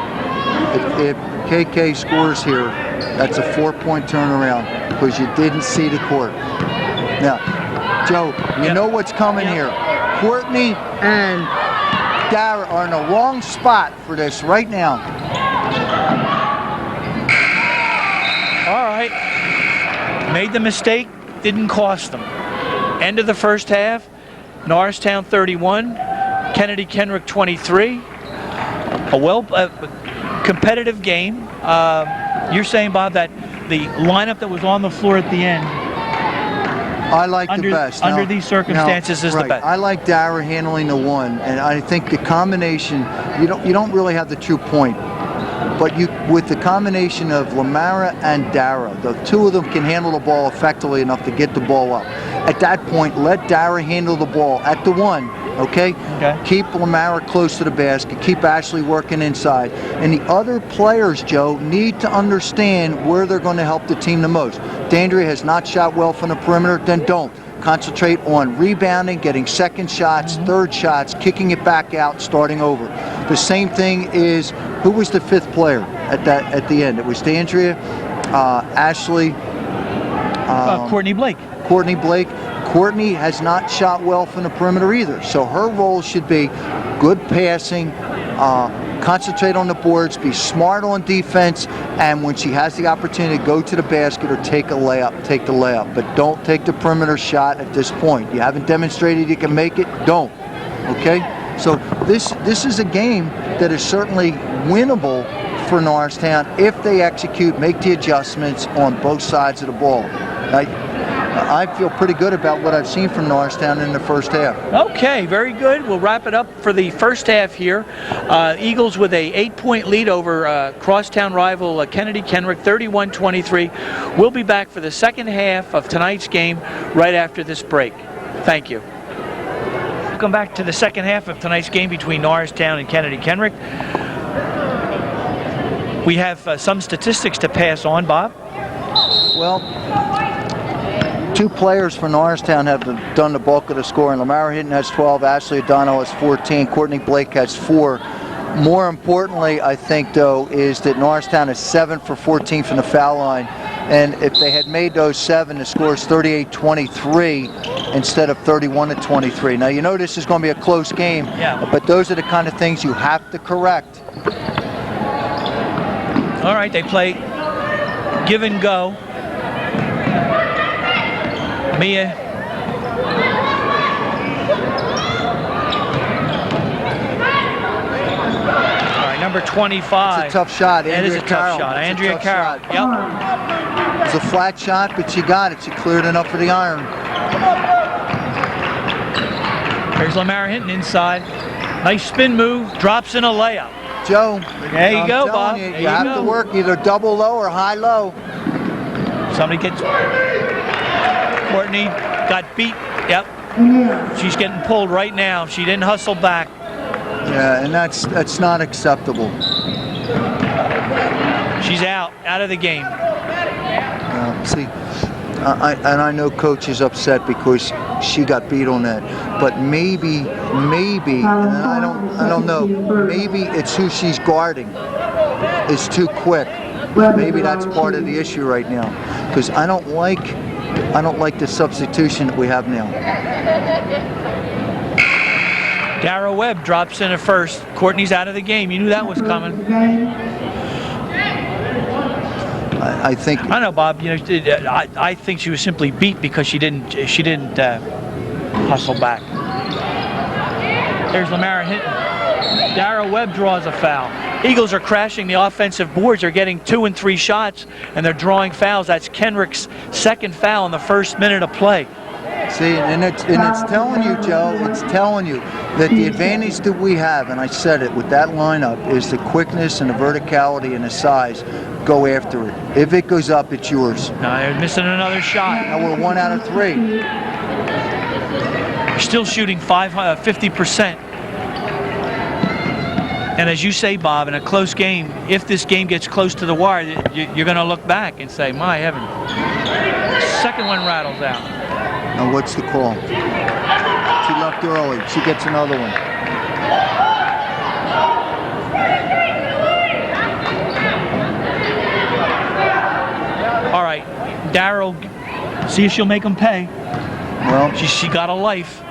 If KK scores here, that's a 4-point turnaround because you didn't see the court. Now, Joe, you know what's coming here. Courtney and Dara are in the wrong spot for this right now. All right. Made the mistake, didn't cost them. End of the first half, Norristown 31, Kennedy Kenrick 23. A competitive game. You're saying, Bob, that the lineup that was on the floor at the end, I like the best. Under these circumstances, is the best. I like Dara handling the 1, and I think the combination, you don't really have the true point, but with the combination of Lamara and Dara, the 2 of them can handle the ball effectively enough to get the ball up. At that point, let Dara handle the ball at the 1 Okay? Okay. Keep Lamara close to the basket. Keep Ashley working inside. And the other players, Joe, need to understand where they're going to help the team the most. D'Andrea has not shot well from the perimeter, then don't. Concentrate on rebounding, getting second shots, third shots, kicking it back out, starting over. The same thing is, who was the fifth player at the end? It was D'Andrea, Ashley, Courtney Blake. Courtney Blake. Courtney has not shot well from the perimeter either, so her role should be good passing, concentrate on the boards, be smart on defense, and when she has the opportunity to go to the basket or take a layup, take the layup. But don't take the perimeter shot at this point. You haven't demonstrated you can make it, don't. Okay? So this is a game that is certainly winnable for Norristown if they execute, make the adjustments on both sides of the ball. I feel pretty good about what I've seen from Norristown in the first half. Okay, very good. We'll wrap it up for the first half here. Eagles with a 8-point lead over crosstown rival Kennedy Kenrick, 31-23. We'll be back for the second half of tonight's game right after this break. Thank you. Welcome back to the second half of tonight's game between Norristown and Kennedy Kenrick. We have some statistics to pass on, Bob. Well, two players for Norristown have done the bulk of the scoring. Lamara Hinton has 12, Ashley O'Donnell has 14, Courtney Blake has 4. More importantly, I think, though, is that Norristown is 7 for 14 from the foul line. And if they had made those 7, the score is 38-23 instead of 31-23. Now, you know this is going to be a close game, but those are the kind of things you have to correct. All right, they play give and go. Mia. All right, number 25. It's a tough shot. It is a tough shot. Andrea Carroll. Yep. It's a flat shot, but she got it. She cleared enough for the iron. Here's Lamara Hinton inside. Nice spin move. Drops in a layup. Joe, there you go, Bob. You have to work either double low or high low. Somebody gets. Courtney got beat. Yep. She's getting pulled right now. She didn't hustle back. Yeah, and that's not acceptable. She's out of the game. See, I know Coach is upset because she got beat on that, but maybe, and I don't know. Maybe it's who she's guarding is too quick. Maybe that's part of the issue right now, because I don't like the substitution that we have now. Dara Webb drops in at first. Courtney's out of the game. You knew that was coming. I think. I know, Bob. You know, I think she was simply beat because she didn't hustle back. There's Lamara Hinton. Dara Webb draws a foul. Eagles are crashing the offensive boards. They're getting 2 and 3 shots, and they're drawing fouls. That's Kenrick's second foul in the first minute of play. See, and it's telling you, Joe, it's telling you that the advantage that we have, and I said it with that lineup, is the quickness and the verticality and the size. Go after it. If it goes up, it's yours. Now they're missing another shot. Now we're 1 out of 3. You're still shooting 50%. And as you say, Bob, in a close game, if this game gets close to the wire, you're going to look back and say, my heaven. Second one rattles out. Now what's the call? She left early. She gets another one. All right, Darryl, see if she'll make them pay. Well, she got a life.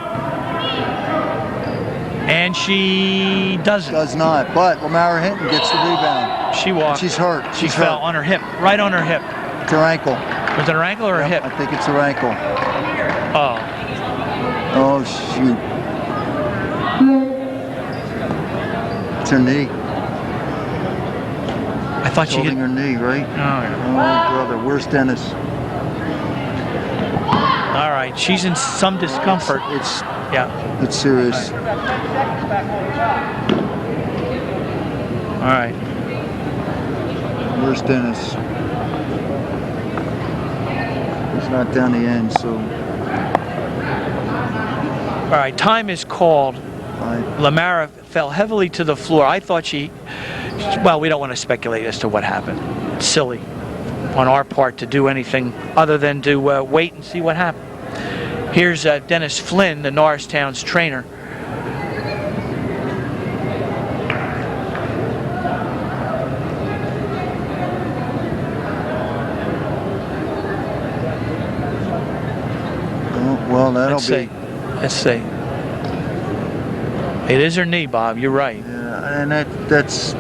And she doesn't. Does not. But Lamara Hinton gets the rebound. She walked. She's hurt. She fell on her hip, right on her hip. It's her ankle. Was it her ankle or her hip? I think it's her ankle. Oh. Oh, shoot. It's her knee. I thought she holding hit her knee, right? Oh, brother. Where's Dennis? All right. She's in some discomfort. It's serious. All right. Where's Dennis? He's not down the end, so. All right, time is called. Lamara fell heavily to the floor. I thought well, we don't want to speculate as to what happened. It's silly on our part to do anything other than to wait and see what happened. Here's Dennis Flynn, the Norristown's trainer. Well, that'll Let's see. It is her knee, Bob. You're right. Yeah, and that's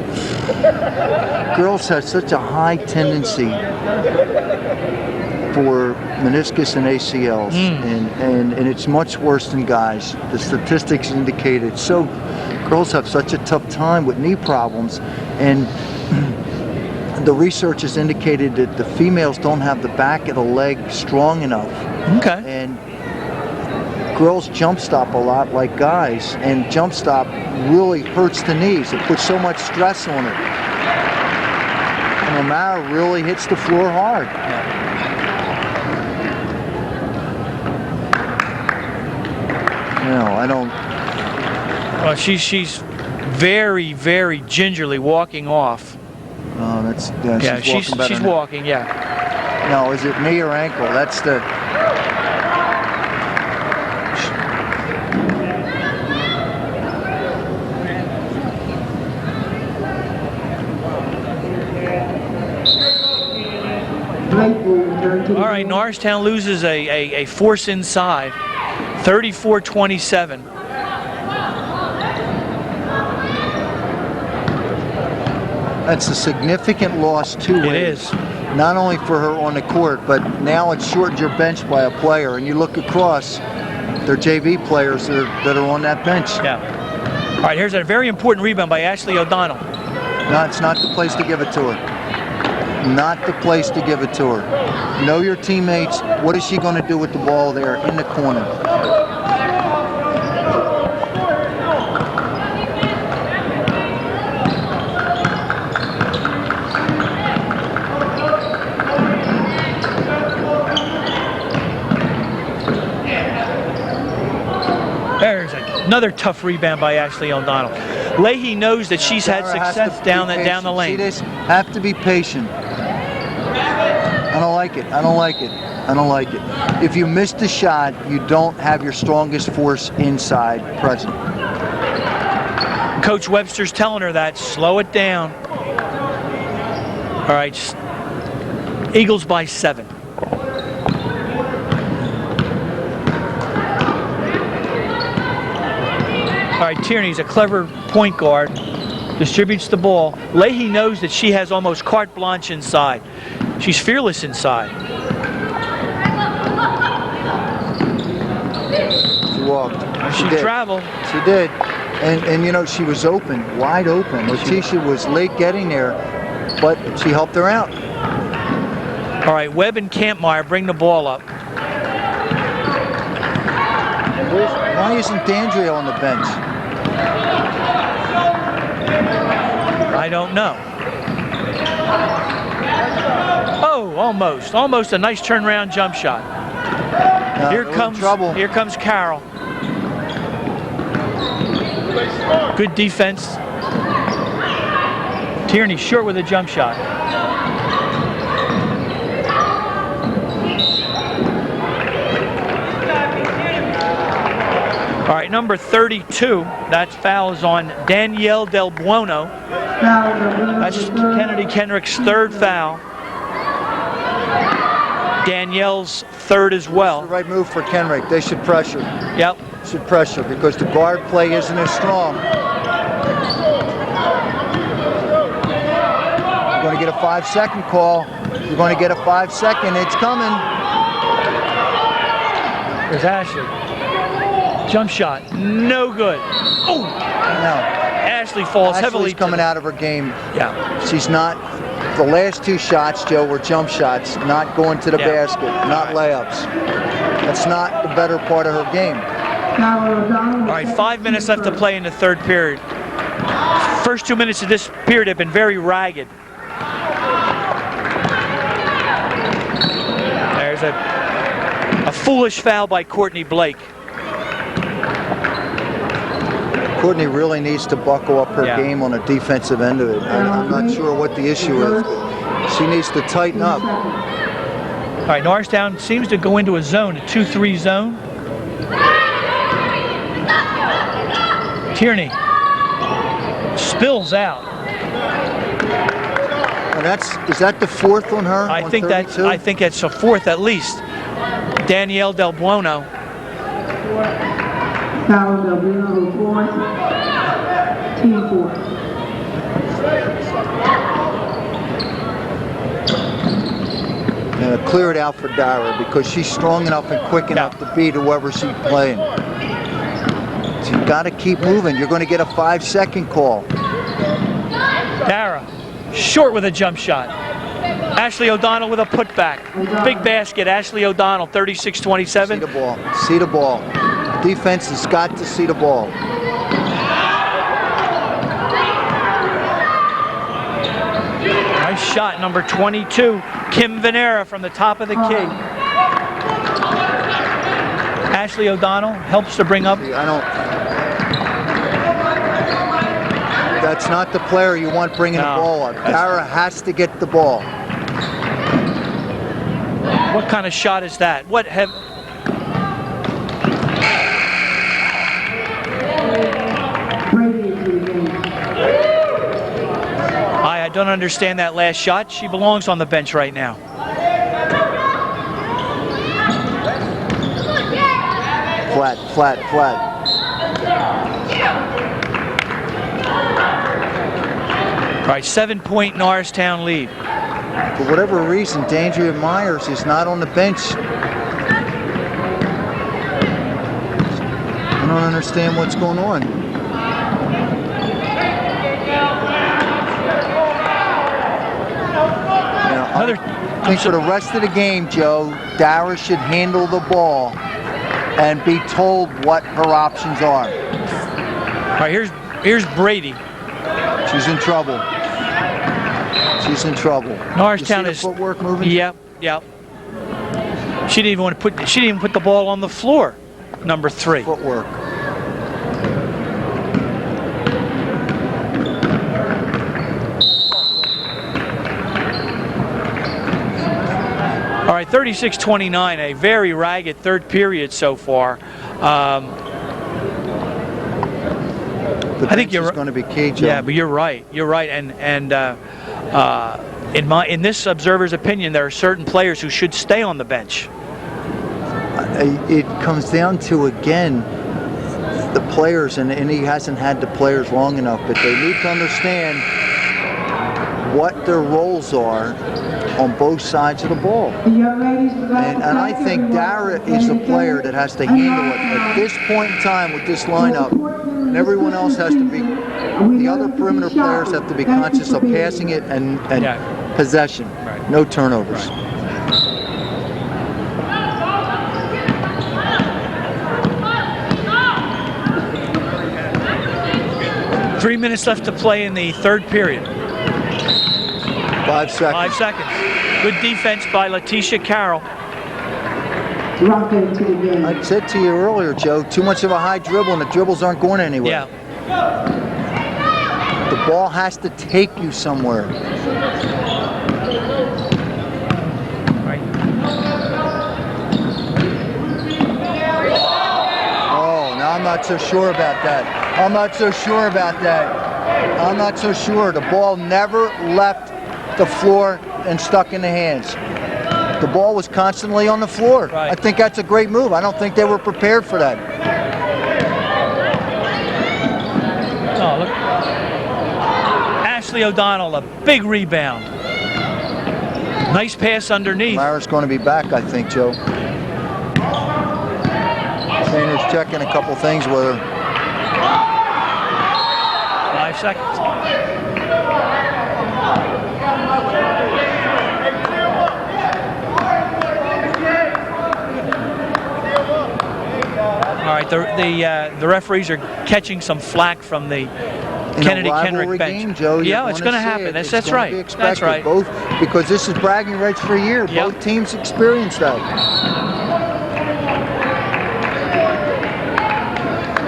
girls have such a high tendency for meniscus and ACLs, and it's much worse than guys. The statistics indicate it. So girls have such a tough time with knee problems, and the research has indicated that the females don't have the back of the leg strong enough. Okay. And girls jump stop a lot like guys, and jump stop really hurts the knees. It puts so much stress on it. And Lamara really hits the floor hard. No, I don't. Well, she's very, very gingerly walking off. Oh, she's walking. Yeah. No, is it knee or ankle? That's the. All right, Norristown loses a force inside, 34-27. That's a significant loss too. It is. Not only for her on the court, but now it shortens your bench by a player. And you look across, they're JV players that are on that bench. Yeah. All right, here's a very important rebound by Ashley O'Donnell. No, it's not the place to give it to her. Not the place to give it to her. Know your teammates. What is she going to do with the ball there in the corner? There's another tough rebound by Ashley O'Donnell. Leahy knows that she's had success down the lane. See this? Have to be patient. I don't like it. I don't like it. I don't like it. If you miss the shot, you don't have your strongest force inside present. Coach Webster's telling her that. Slow it down. All right. Eagles by 7. All right, Tierney's a clever point guard. Distributes the ball. Leahy knows that she has almost carte blanche inside. She's fearless inside. She walked. She traveled. She did. And you know, she was open, wide open. Letitia was late getting there, but she helped her out. All right, Webb and Kampmeyer bring the ball up. Why isn't D'Andrea on the bench? I don't know. Oh, almost a nice turnaround jump shot. Here comes Carroll. Good defense. Tierney short with a jump shot. All right, number 32, that foul is on Danielle Del Buono. That's Kennedy Kenrick's 3rd foul. Danielle's 3rd as well. That's the right move for Kenrick. They should pressure. Yep. Should pressure because the guard play isn't as strong. You're going to get a 5-second call. You're going to get a 5-second. It's coming. There's Ashley. Jump shot, no good. Oh! No. Ashley falls heavily. Ashley's coming out of her game. Yeah. She's not. The last 2 shots, Joe, were jump shots, not going to the basket, not layups. That's not the better part of her game. All right, 5 minutes left to play in the 3rd period. First 2 minutes of this period have been very ragged. There's a foolish foul by Courtney Blake. Courtney really needs to buckle up her Yeah. game on the defensive end of it. I'm not sure what the issue is. She needs to tighten up. All right, Norristown seems to go into a zone, a 2-3 zone. Tierney spills out. And is that the fourth on her? I on think 32? I think it's a fourth at least. Danielle Del Buono. Foul Del Buono, fourth. Team fourth. Clear it out for Dara because she's strong enough and quick enough to beat whoever she's playing. So you got to keep moving. You're going to get a 5-second call. Dara, short with a jump shot. Ashley O'Donnell with a putback. Big basket, Ashley O'Donnell, 36-27. See the ball. See the ball. Defense has got to see the ball. Nice shot, number 22, Kim Venera from the top of the key. Ashley O'Donnell helps to bring up. That's not the player you want bringing the ball up. Dara has to get the ball. What kind of shot is that? What have? I don't understand that last shot. She belongs on the bench right now. Flat, flat, flat. All right, 7-point Norristown lead. For whatever reason, Dandria Myers is not on the bench. I don't understand what's going on. I think for the rest of the game, Joe, Dara should handle the ball and be told what her options are. All right, here's Brady. She's in trouble. She's in trouble. Norristown is footwork moving. Yep. She didn't even want to put. She didn't even put the ball on the floor. Number 3. Footwork. All right, 36-29, a very ragged third period so far. I think you're going to be key, Joe. Yeah, but you're right. You're right, and in this observer's opinion, there are certain players who should stay on the bench. It comes down to, again, the players, and he hasn't had the players long enough, but they need to understand what their roles are on both sides of the ball. And I think Dara is the player that has to handle it at this point in time with this lineup. And everyone else has to be, the other perimeter players have to be conscious of passing it and possession. Right. No turnovers. Right. Three minutes left to play in the third period. 5 seconds. 5 seconds. Good defense by Letitia Carroll. I said to you earlier, Joe, too much of a high dribble, and the dribbles aren't going anywhere. Yeah. The ball has to take you somewhere. Right. Oh, now I'm not so sure about that. I'm not so sure about that. I'm not so sure. The ball never left the floor and stuck in the hands. The ball was constantly on the floor. Right. I think that's a great move. I don't think they were prepared for that. Oh, look. Ashley O'Donnell, a big rebound. Nice pass underneath. Myra's going to be back, I think, Joe. Trainer's checking a couple things with her. 5 seconds. All right, the referees are catching some flack from the Kennedy Kenrick bench. Game, Joe, yeah, it's going to happen. That's right. That's right. Both, because this is bragging rights for a year. Yep. Both teams experience that.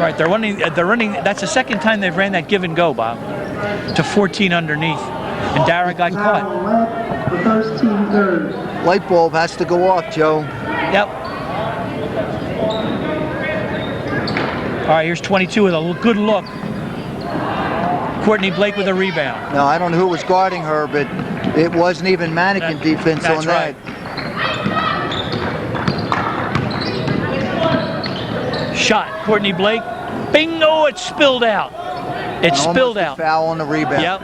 Right, they're running. That's the second time they've ran that give and go, Bob, to 14 underneath, and Dara got caught. The first team third. Light bulb has to go off, Joe. Yep. All right, here's 22 with a good look. Courtney Blake with a rebound. Now, I don't know who was guarding her, but it wasn't even mannequin defense on that. Shot, Courtney Blake. Bingo, it spilled out. It spilled out. Foul on the rebound. Yep.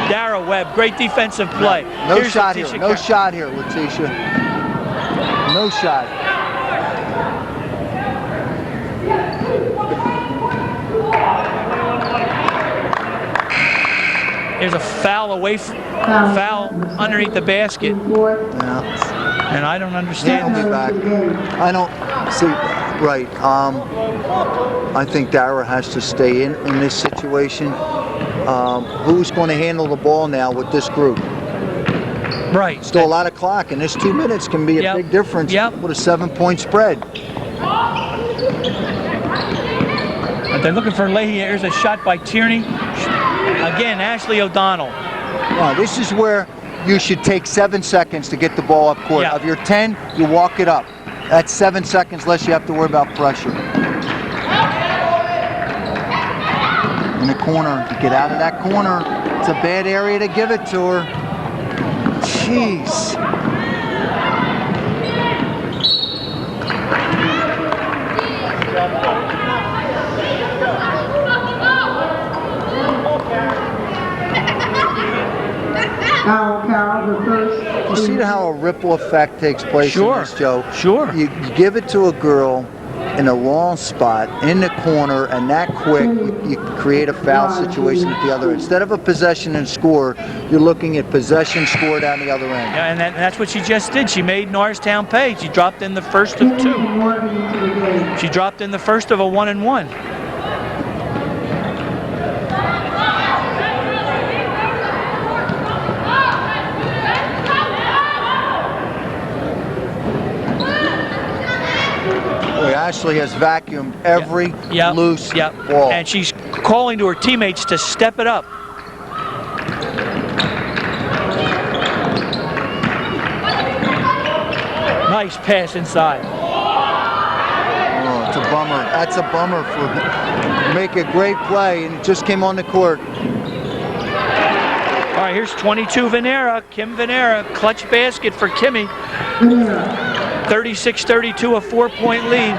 Dara Webb, great defensive play. No Here's shot Letitia here. No shot here, Letitia. No shot. There's a foul away, foul underneath the basket. Yeah. And I don't understand. He'll be back. I don't see. Right. I think Dara has to stay in this situation. Who's going to handle the ball now with this group? Right. Still a lot of clock, and this 2 minutes can be a big difference with a 7-point spread. But they're looking for Leahy. Here's a shot by Tierney. Again, Ashley O'Donnell. Now, this is where you should take 7 seconds to get the ball up court. Of your 10, you walk it up. That's 7 seconds less you have to worry about pressure. In the corner, you get out of that corner. It's a bad area to give it to her. Jeez. The first. You see how a ripple effect takes place in this, Joe? Sure. You give it to a girl in a long spot, in the corner, and that quick, you create a foul situation at the other end. Instead of a possession and score, you're looking at possession, score down the other end. Yeah, and that's what she just did. She made Norristown pay. She dropped in the first of 2. She dropped in the first of a 1-and-1. Ashley has vacuumed every loose ball. And she's calling to her teammates to step it up. Nice pass inside. Oh, it's a bummer. That's a bummer for make a great play, and it just came on the court. All right, here's 22 Venera. Kim Venera, clutch basket for Kimmy. 36-32, a 4-point lead.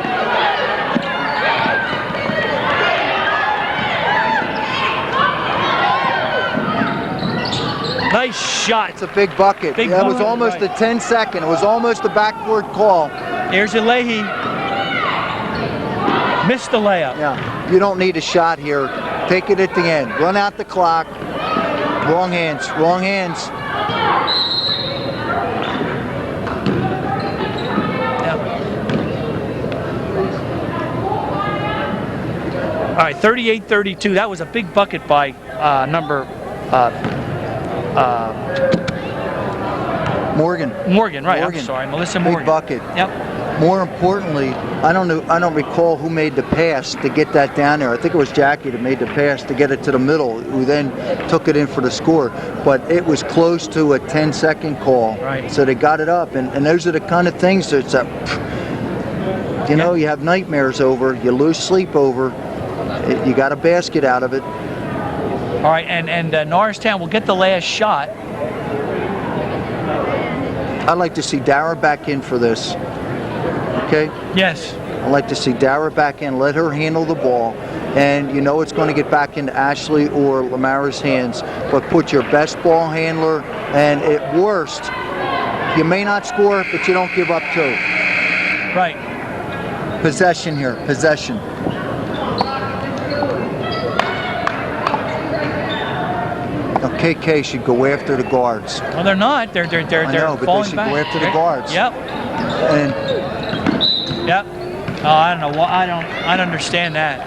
Nice shot. It's a big bucket. It was almost a 10-second. It was almost a backboard call. Here's Leahy. Missed the layup. Yeah, you don't need a shot here. Take it at the end. Run out the clock. Wrong hands. Wrong hands. All right, 38-32. That was a big bucket by Morgan. Morgan, right? I'm sorry, Melissa Morgan. Big bucket. Yep. More importantly, I don't recall who made the pass to get that down there. I think it was Jackie that made the pass to get it to the middle, who then took it in for the score. But it was close to a 10-second call. Right. So they got it up, and those are the kind of things that you know, you have nightmares over, you lose sleep over. You got a basket out of it. All right, and Norristown will get the last shot. I'd like to see Dara back in for this. Okay? Yes. I'd like to see Dara back in, let her handle the ball. And you know it's going to get back into Ashley or Lamara's hands, but put your best ball handler, and at worst, you may not score, but you don't give up 2. Right. Possession here, possession. KK should go after the guards. Well, they're not. They're I know, but falling they should back. go after the guards. Yep. And yep. Oh, I don't know. I don't understand that.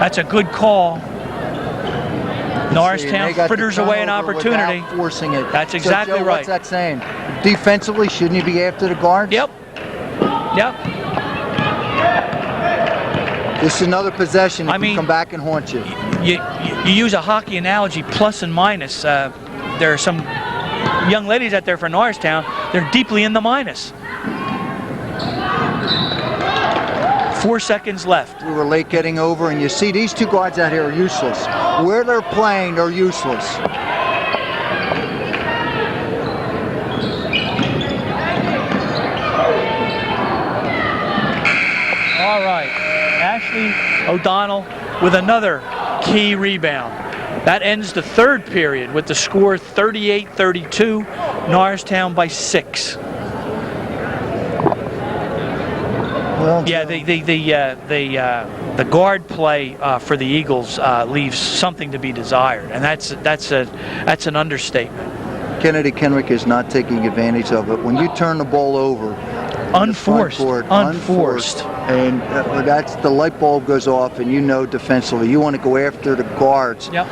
That's a good call. Norristown fritters away an opportunity. Forcing it. That's exactly so Joe, right. What's that saying? Defensively, shouldn't you be after the guards? Yep. Yep. This is another possession that I mean, can come back and haunt you. You use a hockey analogy, plus and minus. There are some young ladies out there for Norristown. They're deeply in the minus. 4 seconds left. We were late getting over, and you see these two guards out here are useless. Where they're playing, they're useless. All right, Ashley O'Donnell with another key rebound. That ends the third period with the score 38-32, Norristown by 6. Well, Yeah, the guard play for the Eagles leaves something to be desired, and that's an understatement. Kennedy Kenrick is not taking advantage of it. When you turn the ball over, Unforced, unforced, and that's the light bulb goes off, and you know defensively you want to go after the guards. Yep.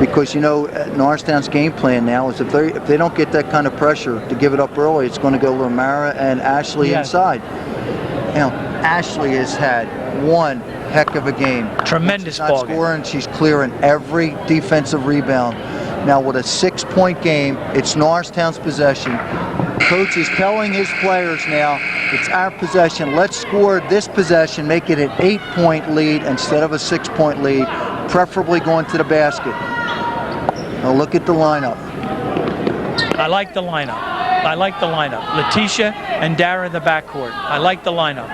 Because you know Norristown's game plan now is if they don't get that kind of pressure to give it up early, it's going to go Lamara and Ashley inside. Now Ashley has had one heck of a game. Tremendous She's ball not scoring, she's clearing every defensive rebound. Now with a 6-point game, it's Norristown's possession. Coach is telling his players now, it's our possession. Let's score this possession, make it an 8-point lead instead of a 6-point lead, preferably going to the basket. Now look at the lineup. I like the lineup. Letitia and Dara in the backcourt. I like the lineup.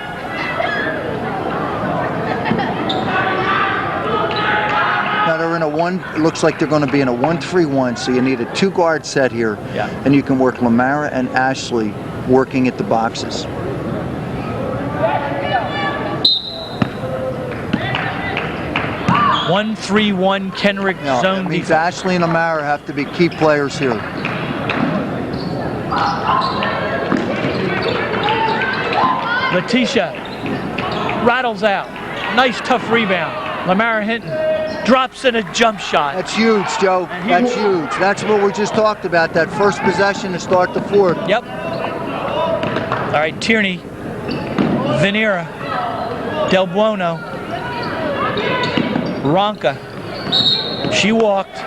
Now they're in a it looks like they're going to be in a 1-3-1, so you need a 2-guard set here. Yeah. And you can work Lamara and Ashley working at the boxes. One 3-1 Kenrick Now, zone that means defense. Ashley and Lamara have to be key players here. Letitia rattles out. Nice tough rebound. Lamara Hinton drops in a jump shot. That's huge, Joe. That's huge. That's what we just talked about, that first possession to start the fourth. Yep. All right, Tierney, Venera, Del Buono, Ronca. She walked.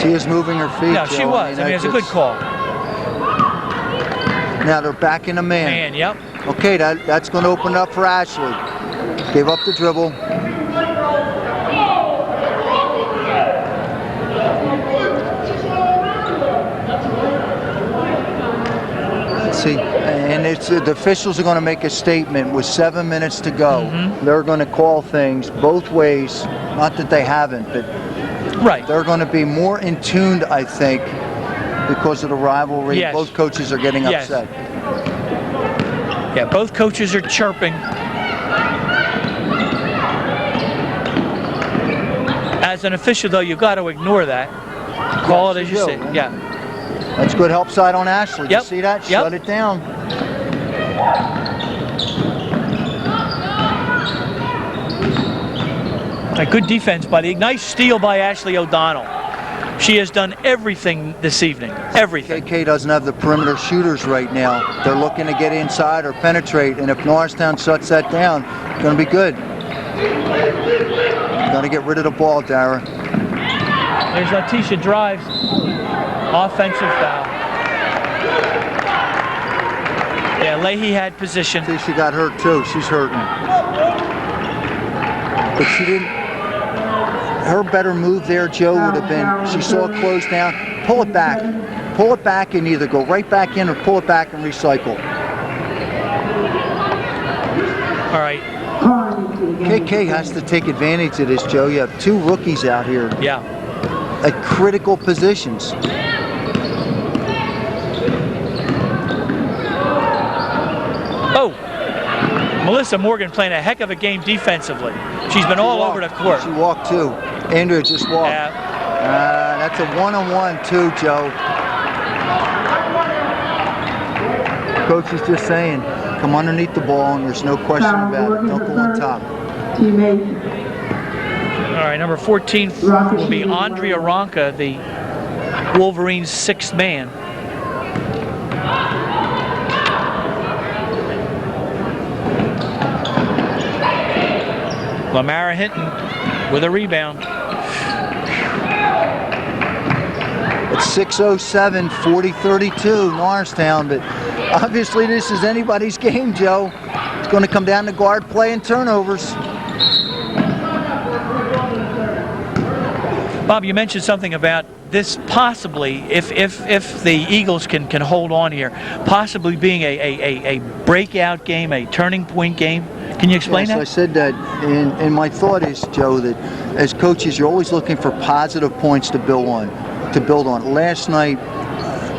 She is moving her feet. No, Joe. she was. I mean, it's a good call. Now they're back in a man. Man, yep. Okay, that's going to open up for Ashley. Gave up the dribble. Let's see, and the officials are going to make a statement with 7 minutes to go. Mm-hmm. They're going to call things both ways. Not that they haven't, but Right. they're going to be more in tune, I think, because of the rivalry. Yes. Both coaches are getting Yes. upset. Yeah, both coaches are chirping. As an official, though, you got to ignore that. Call it as you you see. do. Yeah. That's good help side on Ashley. Yep. You see that? Yep. Shut it down. A good defense, buddy. Nice steal by Ashley O'Donnell. She has done everything this evening. Everything. KK doesn't have the perimeter shooters right now. They're looking to get inside or penetrate, and if Norristown shuts that down, it's going to be good. Got to get rid of the ball, Dara. There's Letitia drives. Offensive foul. Yeah, Leahy had position. See, she got hurt too. She's hurting. But she didn't. Her better move there, Joe, would have been, she saw it close down, pull it back. Pull it back and either go right back in or pull it back and recycle. All right. KK has to take advantage of this, Joe. You have two rookies out here Yeah. at critical positions. Oh, Melissa Morgan playing a heck of a game defensively. She's been all over the court. She walked too. Andrea just walked. Yeah. That's a one-on-one too, Joe. Coach is just saying, come underneath the ball, and there's no question about it. Don't go on top. Teammate. All right, number 14 will be Andrea Ronca, the Wolverines' sixth man. Lamara Hinton with a rebound. It's 6:07, 40-32, Norristown, but obviously this is anybody's game, Joe. It's going to come down to guard play and turnovers. Bob, you mentioned something about this possibly, if the Eagles can hold on here, possibly being a breakout game, a turning point game. Can you explain that? I said that, and my thought is, Joe, that as coaches, you're always looking for positive points to build on. Last night,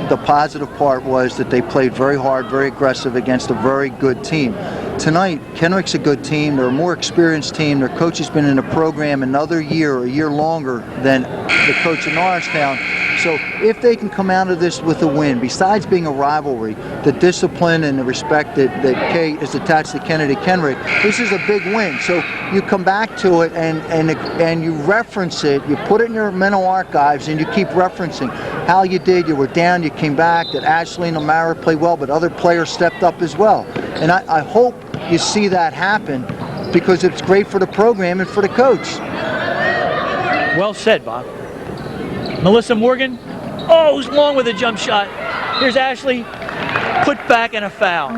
the positive part was that they played very hard, very aggressive against a very good team. Tonight, Kenrick's a good team. They're a more experienced team. Their coach has been in the program another year, a year longer than the coach in Norristown. So if they can come out of this with a win, besides being a rivalry, the discipline and the respect that Kay is attached to Kennedy Kenrick, this is a big win. So you come back to it and you reference it, you put it in your mental archives, and you keep referencing how you did. You were down, you came back, that Ashley and Amara played well, but other players stepped up as well. And I hope you see that happen, because it's great for the program and for the coach. Well said, Bob. Melissa Morgan, oh, who's long with a jump shot. Here's Ashley, put back and a foul.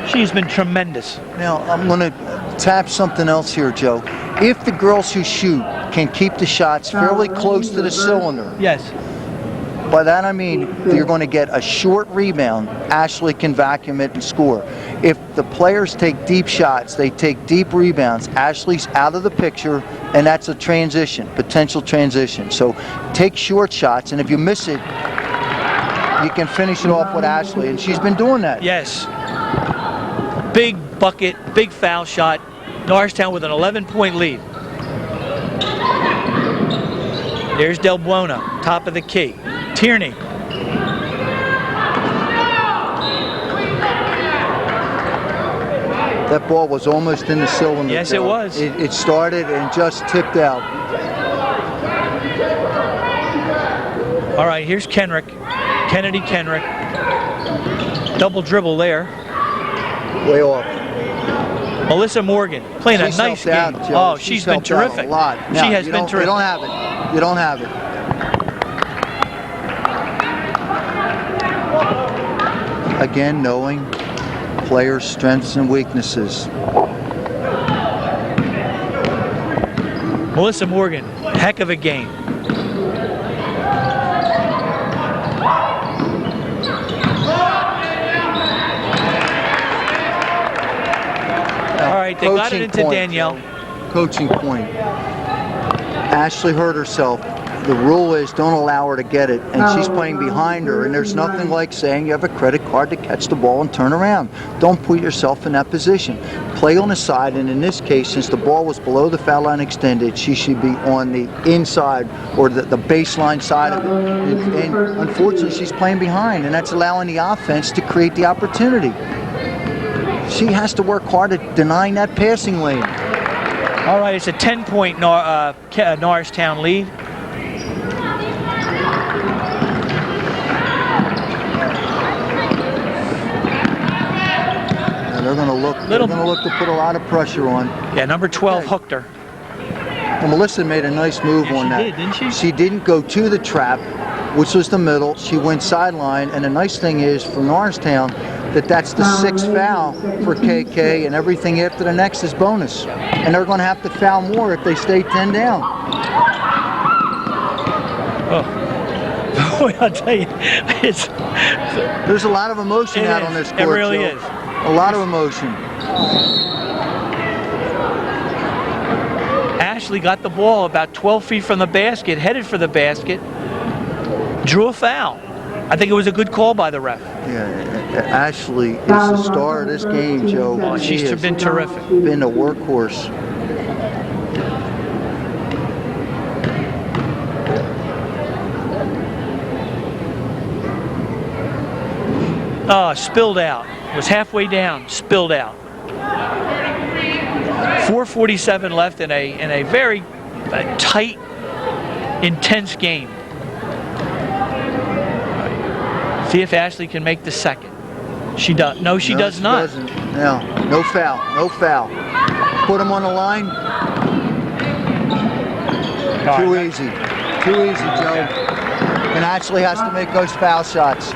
She's been tremendous. Now, I'm going to tap something else here, Joe. If the girls who shoot can keep the shots fairly close to the cylinder, yes. By that I mean you're going to get a short rebound. Ashley can vacuum it and score. If the players take deep shots, they take deep rebounds, Ashley's out of the picture, and that's a transition, potential transition. So take short shots, and if you miss it, you can finish it off with Ashley, and she's been doing that. Yes. Big bucket, big foul shot. Norristown with an 11-point lead. There's Del Buona, top of the key. Tierney. That ball was almost in the cylinder. Yes, it was. It started and just tipped out. All right, here's Kenrick. Kennedy Kenrick. Double dribble there. Way off. Melissa Morgan playing a nice game. Out, Joe. Oh, she's been terrific. A lot. Now, she has been terrific. You don't have it. You don't have it. Again, knowing players' strengths and weaknesses. Melissa Morgan, heck of a game. All right, they got it into Danielle. Coaching point. Ashley hurt herself. The rule is don't allow her to get it, and she's playing behind her, and there's nothing like saying you have a credit card to catch the ball and turn around. Don't put yourself in that position. Play on the side, and in this case, since the ball was below the foul line extended, she should be on the inside or the baseline side of it. And unfortunately, she's playing behind, and that's allowing the offense to create the opportunity. She has to work hard at denying that passing lane. All right, it's a 10-point Norristown lead. They're going to look. They're going to look to put a lot of pressure on. Yeah, number 12 hooked her. Well, Melissa made a nice move on that. She did, didn't she? She didn't go to the trap, which was the middle. She went sideline, and the nice thing is for Norristown that's the sixth foul for KK, and everything after the next is bonus. And they're going to have to foul more if they stay 10 down. Oh. Boy, I'll tell you, there's a lot of emotion out on this court. It really is. A lot of emotion. Ashley got the ball about 12 feet from the basket, headed for the basket, drew a foul. I think it was a good call by the ref. Yeah, Ashley is the star of this game, Joe. Oh, she's been terrific. Been a workhorse. Oh, spilled out. Was halfway down, spilled out. 4:47 left in a very tight, intense game. See if Ashley can make the second. She does. No, she does not. Doesn't. No foul. No foul. Put him on the line. Too easy. Too easy, Joe. And Ashley has to make those foul shots.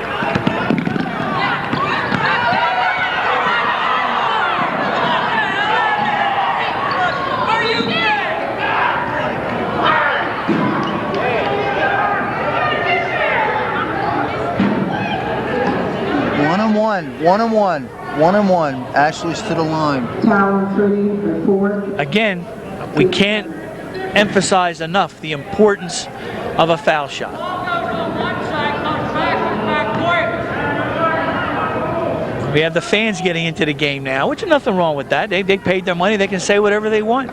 One and one. Ashley's to the line. Again, we can't emphasize enough the importance of a foul shot. We have the fans getting into the game now, which is nothing wrong with that. They paid their money. They can say whatever they want.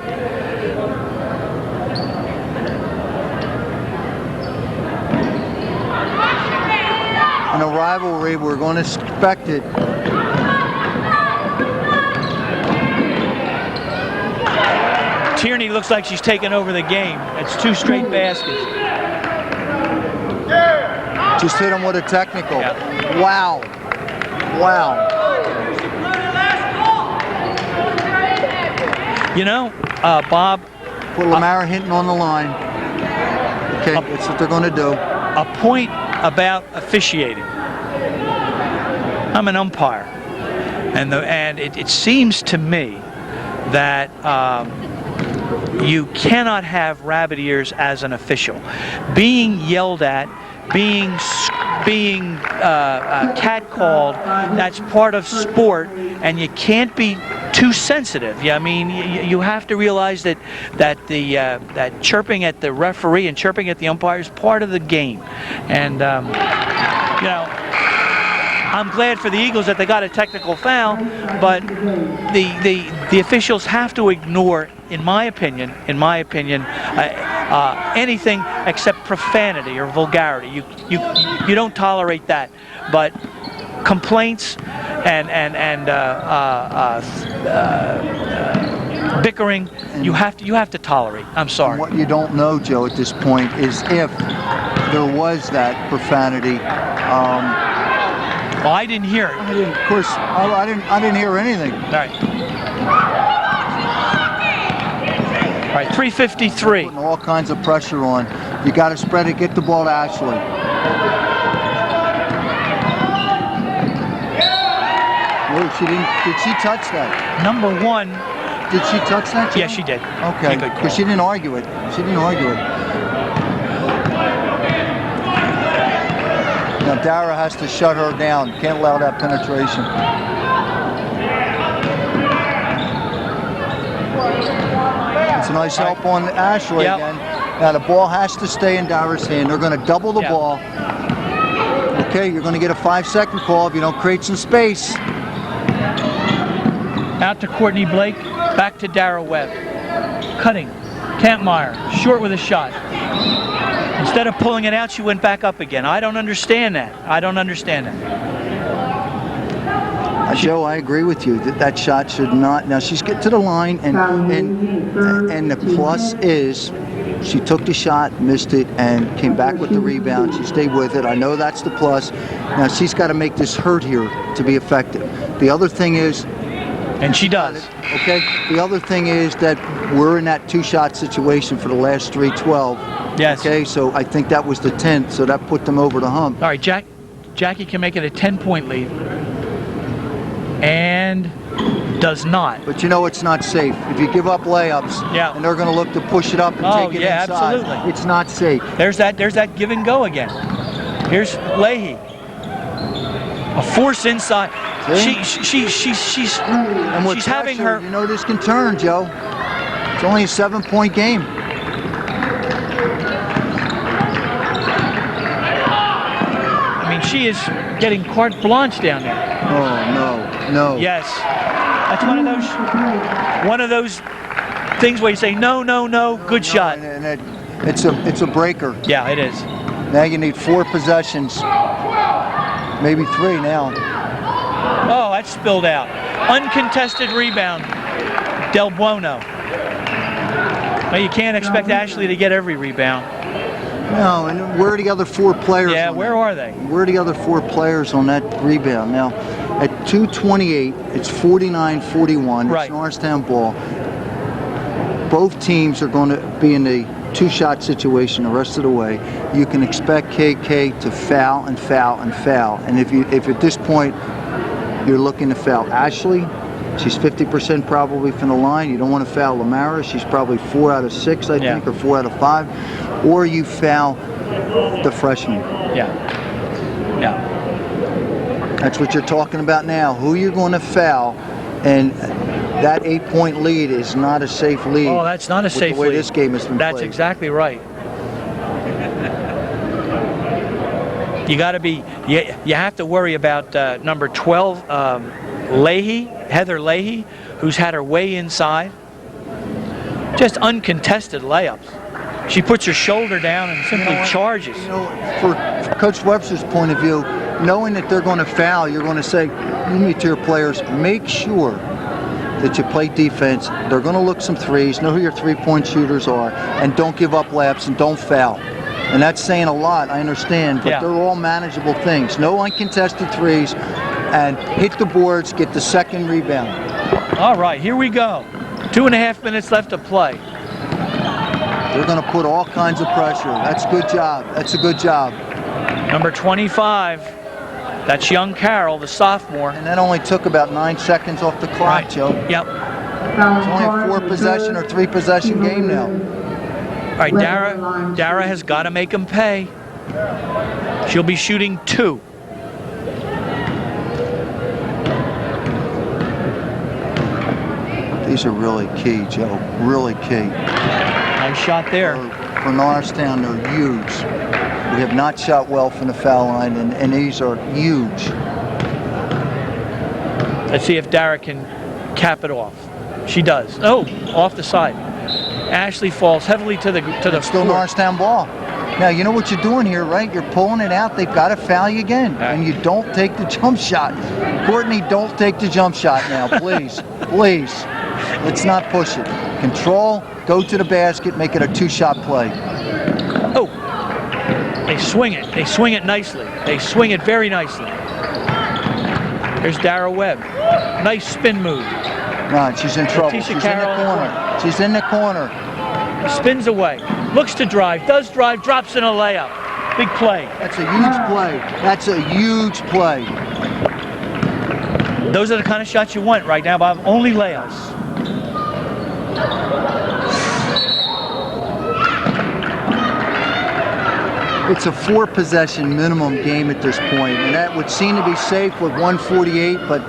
In a rivalry, we're going to expect it. Tierney looks like she's taken over the game. It's 2 straight baskets. Just hit him with a technical. Yeah. Wow. Wow. You know, Bob. Put Lamara Hinton on the line. Okay, that's what they're going to do. A point about officiating. I'm an umpire, and it seems to me that you cannot have rabbit ears as an official. Being yelled at, being catcalled, that's part of sport, and you can't be too sensitive. Yeah, I mean, you have to realize that chirping at the referee and chirping at the umpire is part of the game, and you know, I'm glad for the Eagles that they got a technical foul, but the officials have to ignore, in my opinion, anything except profanity or vulgarity. You don't tolerate that, but complaints and bickering, you have to tolerate. I'm sorry. What you don't know, Joe, at this point is if there was that profanity. Well, I didn't hear it. Of course, I didn't hear anything. All right. All right, 3:53. Putting all kinds of pressure on. You got to spread it. Get the ball to Ashley. Oh, she didn't. Did she touch that? Number 1. Did she touch that? Joe? Yes, she did. Okay, because she didn't argue it. She didn't argue it. Now Dara has to shut her down. Can't allow that penetration. It's a nice help on Ashley again. Now the ball has to stay in Dara's hand. They're going to double the ball. Okay, you're going to get a 5-second call if you don't create some space. Out to Courtney Blake, back to Dara Webb. Cutting, Kampmeyer, short with a shot. Instead of pulling it out, she went back up again. I don't understand that. Joe, I agree with you that shot should not. Now she's getting to the line, and the plus is she took the shot, missed it, and came back with the rebound. She stayed with it. I know that's the plus. Now she's got to make this hurt here to be effective. The other thing is, and she does. Okay. The other thing is that we're in that 2-shot situation for the last 3-12. Yes. Okay, so I think that was the 10th, so that put them over the hump. All right, Jackie can make it a 10-point lead. And does not. But you know it's not safe. If you give up layups, and they're going to look to push it up and take it inside. Absolutely. It's not safe. There's that give and go again. Here's Leahy. A force inside. She's having her. You know this can turn, Joe. It's only a 7-point game. I mean, she is getting carte blanche down there. Oh no. Yes, that's one of those things where you say no, good shot. And it's a breaker. Yeah, it is. Now you need 4 possessions, maybe 3 now. Oh, that spilled out. Uncontested rebound, Del Buono. Well, you can't expect Ashley to get every rebound. No, and where are the other 4 players? Yeah, where are they? Where are the other 4 players on that rebound? Now, at 2:28, it's 49-41. Right. It's Norristown ball. Both teams are going to be in a 2-shot situation the rest of the way. You can expect KK to foul and foul and foul. And if at this point you're looking to foul Ashley, she's 50% probably from the line. You don't want to foul Lamara. She's probably 4 out of 6, I think, or 4 out of 5. Or you foul the freshman. Yeah. Yeah. That's what you're talking about now. Who you're going to foul, and that 8-point lead is not a safe lead. Oh, that's not a safe lead. The way this game has been That's played. exactly right. You got to be. You have to worry about number 12, Heather Leahy, who's had her way inside. Just uncontested layups. She puts her shoulder down and simply charges. You know, for Coach Webster's point of view, knowing that they're going to foul, you're going to say, you need to your players, make sure that you play defense. They're going to look some threes, know who your 3-point shooters are, and don't give up layups and don't foul. And that's saying a lot, I understand, but they're all manageable things. No uncontested threes, and hit the boards, get the second rebound. All right, here we go. 2.5 minutes left to play. They're going to put all kinds of pressure. That's a good job. That's a good job. Number 25, that's young Carol, the sophomore. And that only took about 9 seconds off the clock, Joe. Yep. It's only a 4-possession or 3-possession game now. All right, Dara has got to make them pay. She'll be shooting 2. These are really key, Joe. Really key. Nice shot there. For Norristown, they're huge. We have not shot well from the foul line, and these are huge. Let's see if Dara can cap it off. She does. Oh, off the side. Ashley falls heavily to the Still Norristown ball. Now, you know what you're doing here, right? You're pulling it out. They've got to foul you again. And you don't take the jump shot. Courtney, don't take the jump shot now, please. Please. Let's not push it. Control, go to the basket, make it a 2-shot play. Oh, they swing it. They swing it nicely. They swing it very nicely. There's Dara Webb. Nice spin move. No, she's in trouble. She's in the corner. She's in the corner. Spins away. Looks to drive. Does drive. Drops in a layup. Big play. That's a huge play. That's a huge play. Those are the kind of shots you want right now, Bob. Only layups. It's a 4-possession minimum game at this point, and that would seem to be safe with 148, but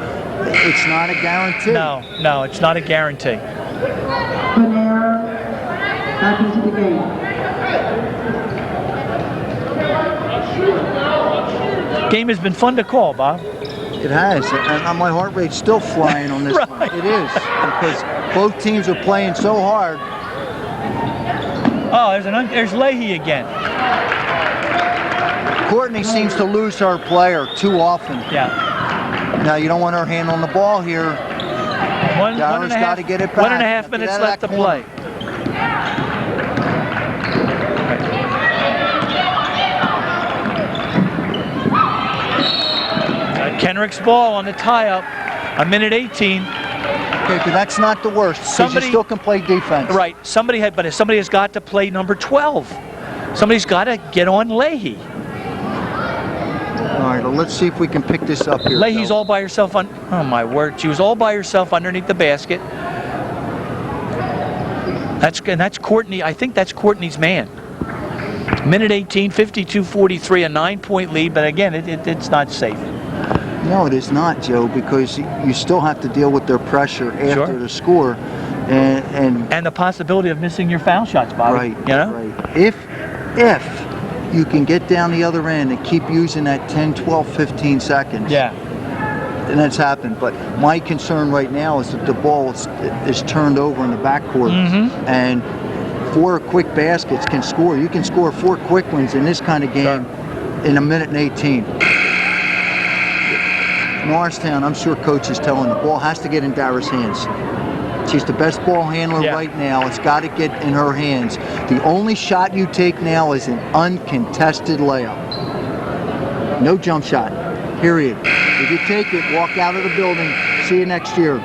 it's not a guarantee. No, it's not a guarantee. Panera back into the game. Game has been fun to call, Bob. It has, and my heart rate's still flying on this Right. one. It is, because both teams are playing so hard. Oh, there's Leahy again. Courtney seems to lose her player too often. Yeah. Now, you don't want her hand on the ball here. Dara's got to get it back. 1.5 minutes left to play. Kenrick's ball on the tie-up. 1:18. Okay, but that's not the worst. Somebody still can play defense. Right. Somebody has got to play number 12. Somebody's got to get on Leahy. All right, well, let's see if we can pick this up here. Leahy's all by herself on. Oh my word! She was all by herself underneath the basket. That's Courtney. I think that's Courtney's man. 1:18, 52-43, a 9-point lead. But again, it's not safe. No, it is not, Joe, because you still have to deal with their pressure after the score, and the possibility of missing your foul shots, Bob. Right. You know. Right. If you can get down the other end and keep using that 10, 12, 15 seconds. Yeah. And that's happened. But my concern right now is that the ball is turned over in the backcourt, and 4 quick baskets can score. You can score 4 quick ones in this kind of game in 1:18. Norristown, I'm sure coach is telling the ball has to get in Dara's hands. She's the best ball handler right now. It's got to get in her hands. The only shot you take now is an uncontested layup. No jump shot, period. If you take it, walk out of the building. See you next year.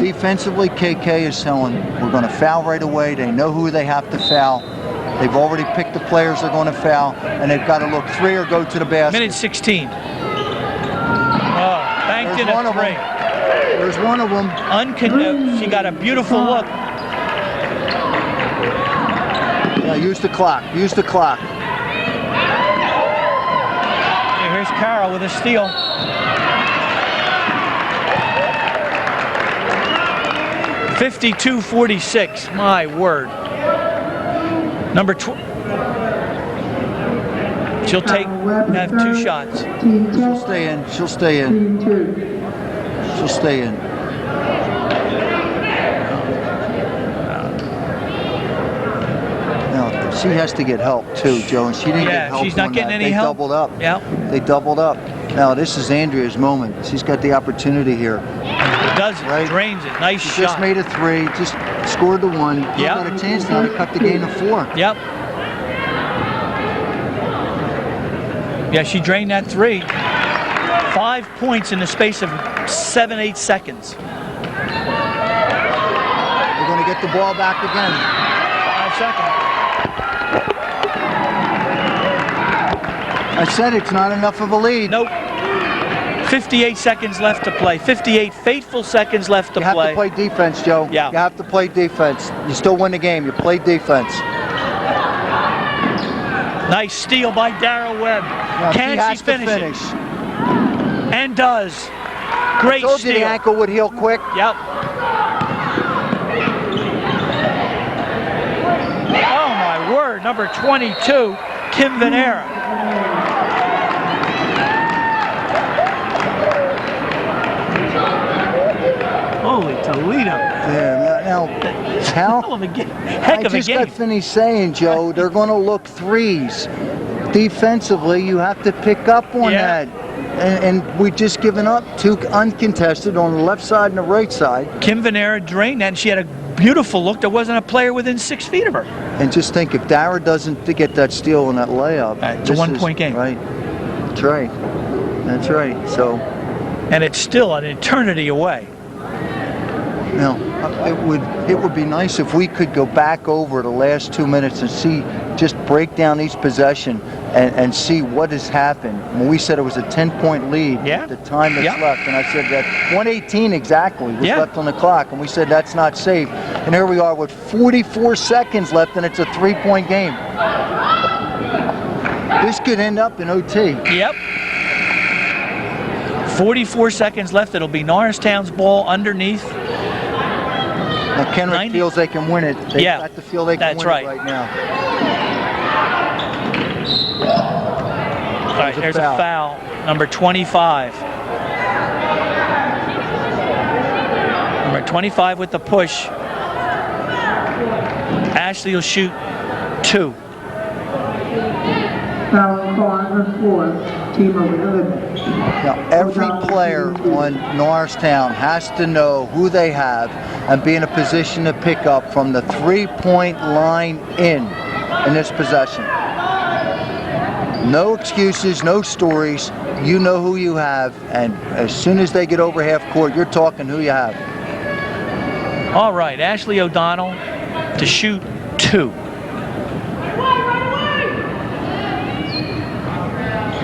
Defensively, KK is telling, we're going to foul right away. They know who they have to foul. They've already picked the players they're going to foul, and they've got to look 3 or go to the basket. Minute 16. Oh, banked in a 3. There's one of them. She got a beautiful look. Yeah, use the clock. Use the clock. Here's Carroll with a steal. (52-46). My word. Number 12. She'll have 2 shots. She'll stay in. She'll stay in. She'll stay in. Now, she has to get help too, Joe, and she didn't get help. She's not getting any help. help. They doubled up. Yeah. They doubled up. Now, this is Andrea's moment. She's got the opportunity here. Does it, right? Drains it. Nice shot. Just made a 3, just scored the 1. Yeah. Got a chance now to cut the game to 4. Yep. Yeah, she drained that 3. 5 points in the space of 7-8 seconds. They're going to get the ball back again. 5 seconds. I said it's not enough of a lead. Nope. 58 seconds left to play. 58 fateful seconds left to play. You have to play defense, Joe. Yeah. You have to play defense. You still win the game. You play defense. Nice steal by Darrell Webb. Now, Can she finish it? And does. Great I told steal. you the ankle would heal quick. Yep. Oh my word. Number 22, Kim Venera. Holy Toledo. Yeah, now, Hell of a game. Heck I of a just game. got finished saying, Joe, they're going to look 3s. Defensively, you have to pick up on that. And we just given up 2 uncontested on the left side and the right side. Kim Venera drained that, and she had a beautiful look. There wasn't a player within 6 feet of her. And just think, if Dara doesn't get that steal on that layup, it's a 1-point game. Right. That's right. That's right. So. And it's still an eternity away. Now, it would be nice if we could go back over the last 2 minutes and see, just break down each possession and see what has happened. When we said it was a 10-point lead, the time that's left, and I said that 1:18 exactly was left on the clock, and we said that's not safe. And here we are with 44 seconds left, and it's a 3-point game. This could end up in OT. Yep. 44 seconds left. It'll be Norristown's ball underneath. Now Kenrick feels they can win it. They got to feel they can win it right now. All right, there's a foul. Number 25. Number 25 with the push. Ashley will shoot 2. Foul call number 4. Team over 11. Now, every player on Norristown has to know who they have and be in a position to pick up from the 3-point line in this possession. No excuses, no stories. You know who you have, and as soon as they get over half court, you're talking who you have. All right, Ashley O'Donnell to shoot 2.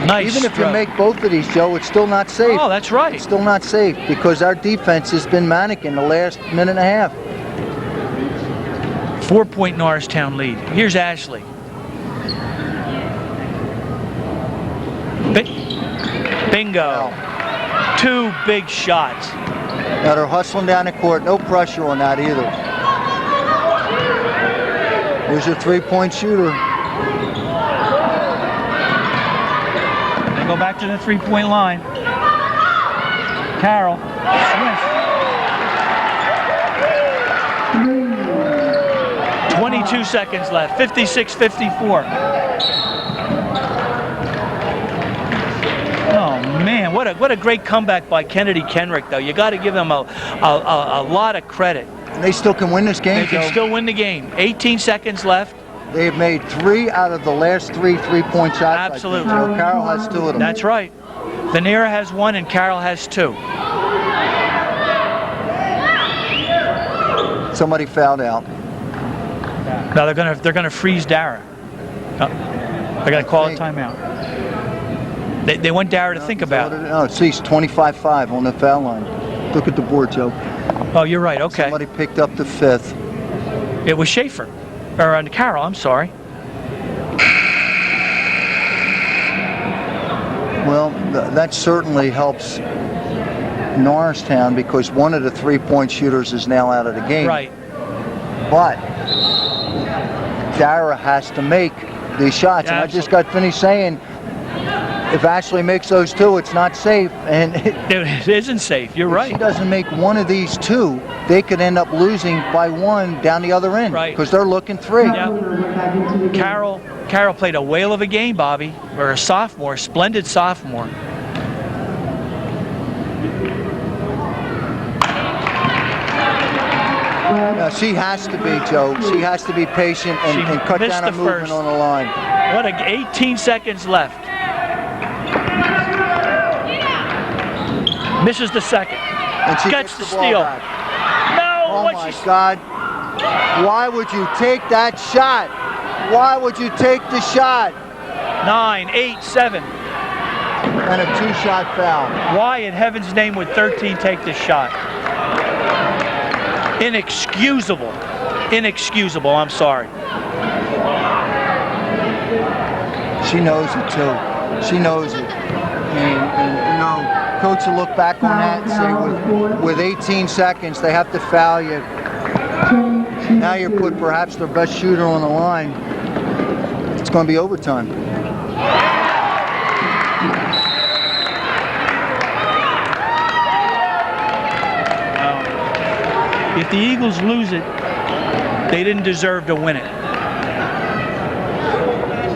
Nice Even if you make both of these, Joe, it's still not safe. Oh, that's right. It's still not safe because our defense has been mannequin the last minute and a half. 4-point Norristown lead. Here's Ashley. Bingo. 2 big shots. Now they're hustling down the court. No pressure on that either. Here's your 3-point shooter. Go back to the 3-point line. Carroll. Swish. 22 seconds left. 56-54. Oh, Man, what a great comeback by Kennedy Kenrick, though. You got to give them a lot of credit. And they still can win this game, They can Joe. still win the game. 18 seconds left. They've made 3 out of the last 3 3-point shots. Absolutely. I think, Joe. Carroll has 2 of them. That's right. Venera has 1 and Carroll has 2. Somebody fouled out. Now they're gonna freeze Dara. They're gonna call a timeout. They want Dara to think about it. No, see, it's 25-5 on the foul line. Look at the board, Joe. Oh, you're right. Okay. Somebody picked up the 5th. It was Schaefer, or Carroll. I'm sorry. Well, that certainly helps Norristown because one of the 3-point shooters is now out of the game. Right. But Dara has to make these shots. Yeah, and I just got finished saying, if Ashley makes those 2, it's not safe. And It isn't safe. You're if right. she doesn't make one of these 2, they could end up losing by 1 down the other end. Right. Because they're looking 3. Yeah. Carroll played a whale of a game, Bobby. Or a sophomore, splendid sophomore. She has to be, Joe. She has to be patient She and cut missed down her the movement first. on the line. What 18 seconds left. Misses the second. And she Gets gets the the ball steal. back. No, Oh what my she God. Why would you take that shot? Why would you take the shot? 9, 8, 7. And a 2-shot foul. Why in heaven's name would 13 take this shot? Inexcusable. Inexcusable, I'm sorry. She knows it too. She knows it. And you know, coach will look back on that and say with 18 seconds they have to foul you. Now you put perhaps their best shooter on the line. It's going to be overtime. If the Eagles lose it, they didn't deserve to win it.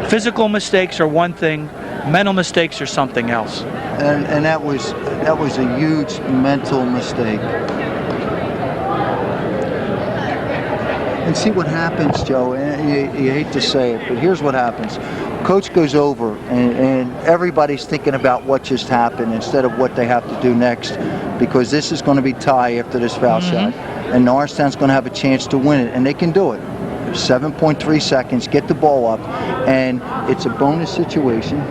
Physical mistakes are one thing, mental mistakes are something else. And that was a huge mental mistake. And see what happens, Joe. And you hate to say it, but here's what happens. Coach goes over, and everybody's thinking about what just happened instead of what they have to do next, because this is going to be tie after this foul shot. And Norristown's going to have a chance to win it, and they can do it. 7.3 seconds, get the ball up, and it's a bonus situation.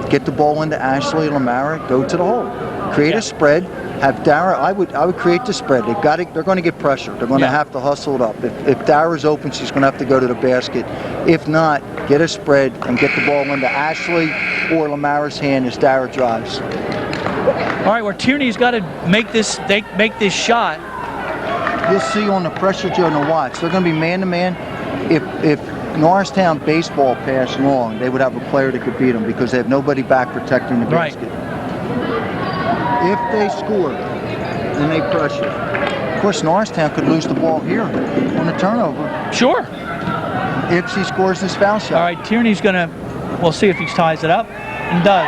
Get the ball into Ashley Lamara, go to the hole. Create a spread, have Dara, I would create the spread. They're going to get pressure. They're going to have to hustle it up. If Dara's open, she's going to have to go to the basket. If not, get a spread and get the ball into Ashley or Lamara's hand as Dara drives. All right, well, Tierney's got to make this shot. You'll see on the pressure, Joe, and the watch. They're going to be man-to-man. If Norristown baseball passed long, they would have a player that could beat them because they have nobody back protecting the basket. If they score and they pressure, of course, Norristown could lose the ball here on a turnover. Sure. If she scores this foul shot. All right, Tierney's going to, we'll see if he ties it up, and does.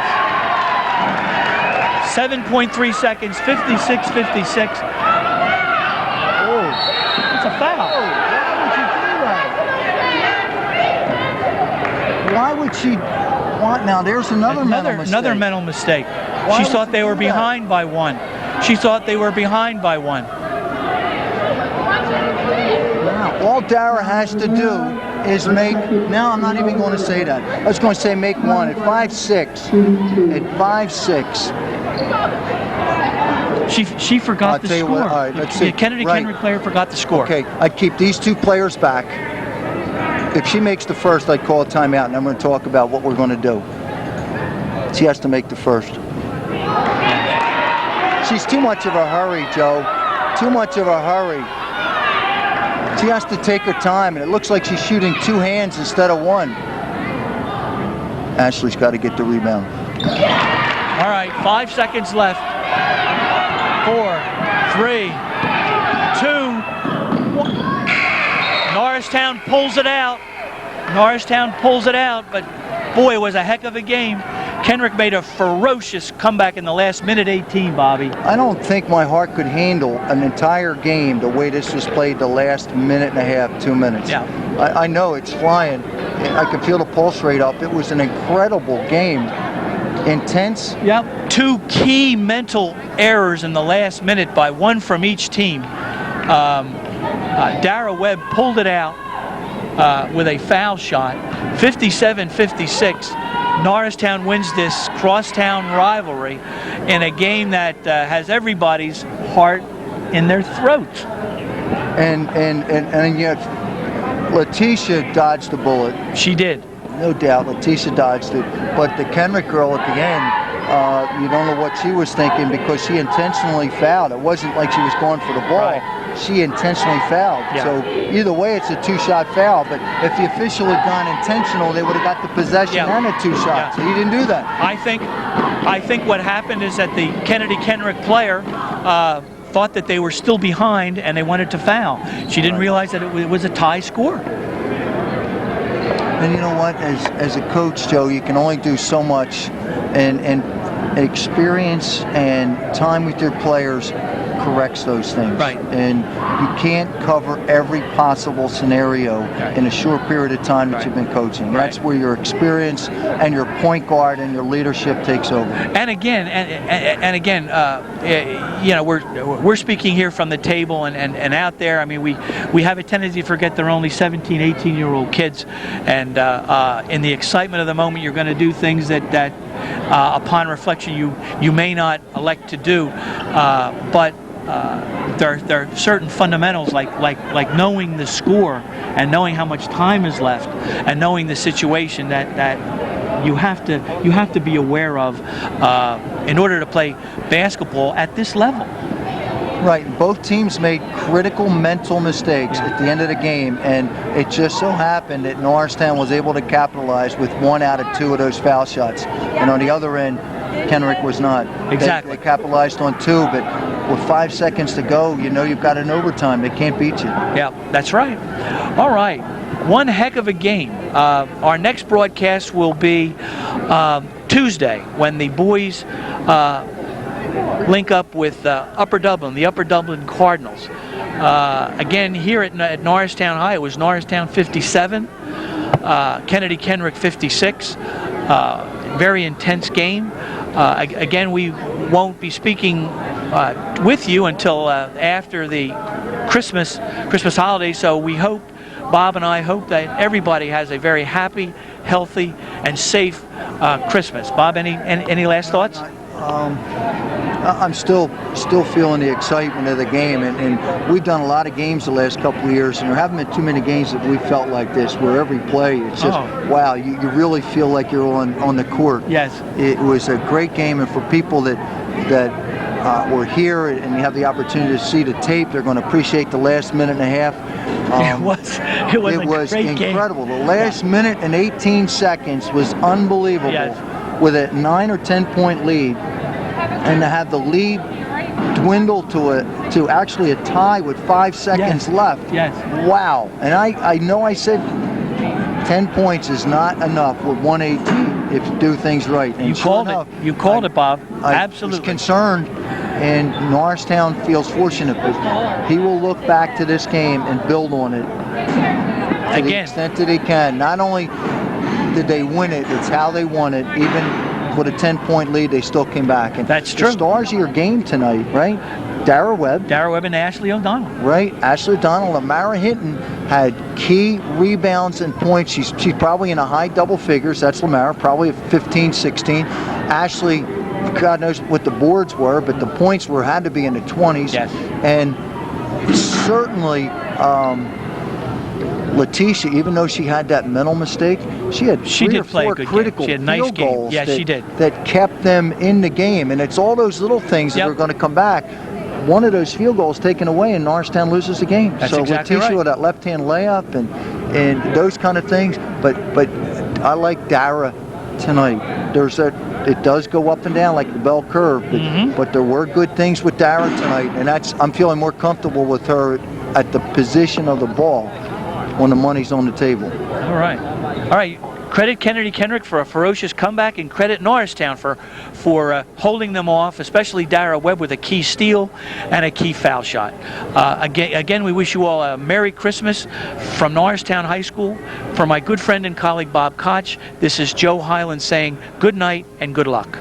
7.3 seconds, 56-56. It's a foul. Why would she want? Now there's another mental mistake. Another mental mistake. Why She would thought you they do were that? behind by 1. She thought they were behind by 1. Now, all Dara has to do is make. Now I'm not even going to say that. I was going to say make 1 at 5'6". At 5'6". She forgot the tell you score. what, all right, let's see. Kennedy Right. Kenrick player forgot the score. Okay, I'd keep these 2 players back. If she makes the first, I'd call a timeout, and I'm going to talk about what we're going to do. She has to make the first. She's too much of a hurry, Joe. Too much of a hurry. She has to take her time, and it looks like she's shooting 2 hands instead of 1. Ashley's got to get the rebound. All right, 5 seconds left. 4, 3, 2, 1. Norristown pulls it out. Norristown pulls it out, but boy, it was a heck of a game. Kenrick made a ferocious comeback in the last minute 18, Bobby. I don't think my heart could handle an entire game the way this was played the last minute and a half, 2 minutes. Yeah. I know it's flying. I can feel the pulse rate up. It was an incredible game. Intense. Yep. 2 key mental errors in the last minute by one from each team. Dara Webb pulled it out with a foul shot. 57-56. Norristown wins this crosstown rivalry in a game that has everybody's heart in their throats. And yet Letitia dodged the bullet. She did. No doubt, Letitia dodged it. But the Kenrick girl at the end, you don't know what she was thinking because she intentionally fouled. It wasn't like she was going for the ball. Right. She intentionally fouled. Yeah. So either way, it's a 2-shot foul. But if the official had gone intentional, they would have got the possession and a 2-shot. Yeah. So he didn't do that. I think what happened is that the Kennedy Kenrick player thought that they were still behind and they wanted to foul. She didn't realize that it was a tie score. And you know what? As a coach, Joe, you can only do so much, and experience and time with your players corrects those things. Right. And you can't cover every possible scenario in a short period of time that you've been coaching. Right. That's where your experience and your point guard and your leadership takes over. And again, you know, we're speaking here from the table and out there. I mean, we have a tendency to forget they're only 17, 18-year-old kids, and in the excitement of the moment, you're going to do things that upon reflection you may not elect to do, but there are certain fundamentals like knowing the score and knowing how much time is left and knowing the situation that you have to be aware of in order to play basketball at this level. Right. Both teams made critical mental mistakes at the end of the game, and it just so happened that Norristown was able to capitalize with 1 out of 2 of those foul shots. And on the other end, Kenrick was not. Exactly. They capitalized on 2, but with 5 seconds to go, you know you've got an overtime. They can't beat you. Yeah, that's right. All right. One heck of a game. Our next broadcast will be Tuesday when the boys link up with Upper Dublin, the Upper Dublin Cardinals. Again, here at Norristown High, it was Norristown 57, Kennedy Kenrick 56. Very intense game. Again, we won't be speaking with you until after the Christmas holiday, so we hope, Bob and I hope, that everybody has a very happy, healthy, and safe Christmas. Bob, any last thoughts? I'm still feeling the excitement of the game, and we've done a lot of games the last couple of years, and there haven't been too many games that we felt like this, where every play, it's just, wow, you really feel like you're on the court. Yes. It was a great game, and for people that were here and you have the opportunity to see the tape, they're going to appreciate the last minute and a half. It was a great incredible. game. The last minute and 18 seconds was unbelievable. Yes. With a 9 or 10 point lead, and to have the lead dwindle to actually a tie with 5 seconds left. Yes. Wow. And I know I said 10 points is not enough with 118 if you do things right. And You called it. You called it, Bob. Absolutely. I was concerned, and Norristown feels fortunate, but he will look back to this game and build on it to the extent that he can. Not only did they win it, it's how they won it. Even with a 10-point lead, they still came back. And that's true. The stars of your game tonight, right? Dara Webb and Ashley O'Donnell. Right, Ashley O'Donnell. Lamara Hinton had key rebounds and points. She's probably in a high double figures. That's Lamara, probably 15, 16. Ashley, God knows what the boards were, but the points had to be in the 20s. Yes. And certainly Letitia, even though she had that mental mistake, she had three or four critical field goals that kept them in the game. And it's all those little things that are going to come back. One of those field goals taken away and Norristown loses the game. That's so exactly Letitia right. with that left-hand layup and those kind of things. But I like Dara tonight. It does go up and down like the bell curve, but there were good things with Dara tonight, and I'm feeling more comfortable with her at the position of the ball when the money's on the table. All right. Credit Kennedy Kenrick for a ferocious comeback, and credit Norristown for holding them off, especially Dara Webb with a key steal and a key foul shot. Again, we wish you all a Merry Christmas from Norristown High School. For my good friend and colleague Bob Koch, this is Joe Hyland saying good night and good luck.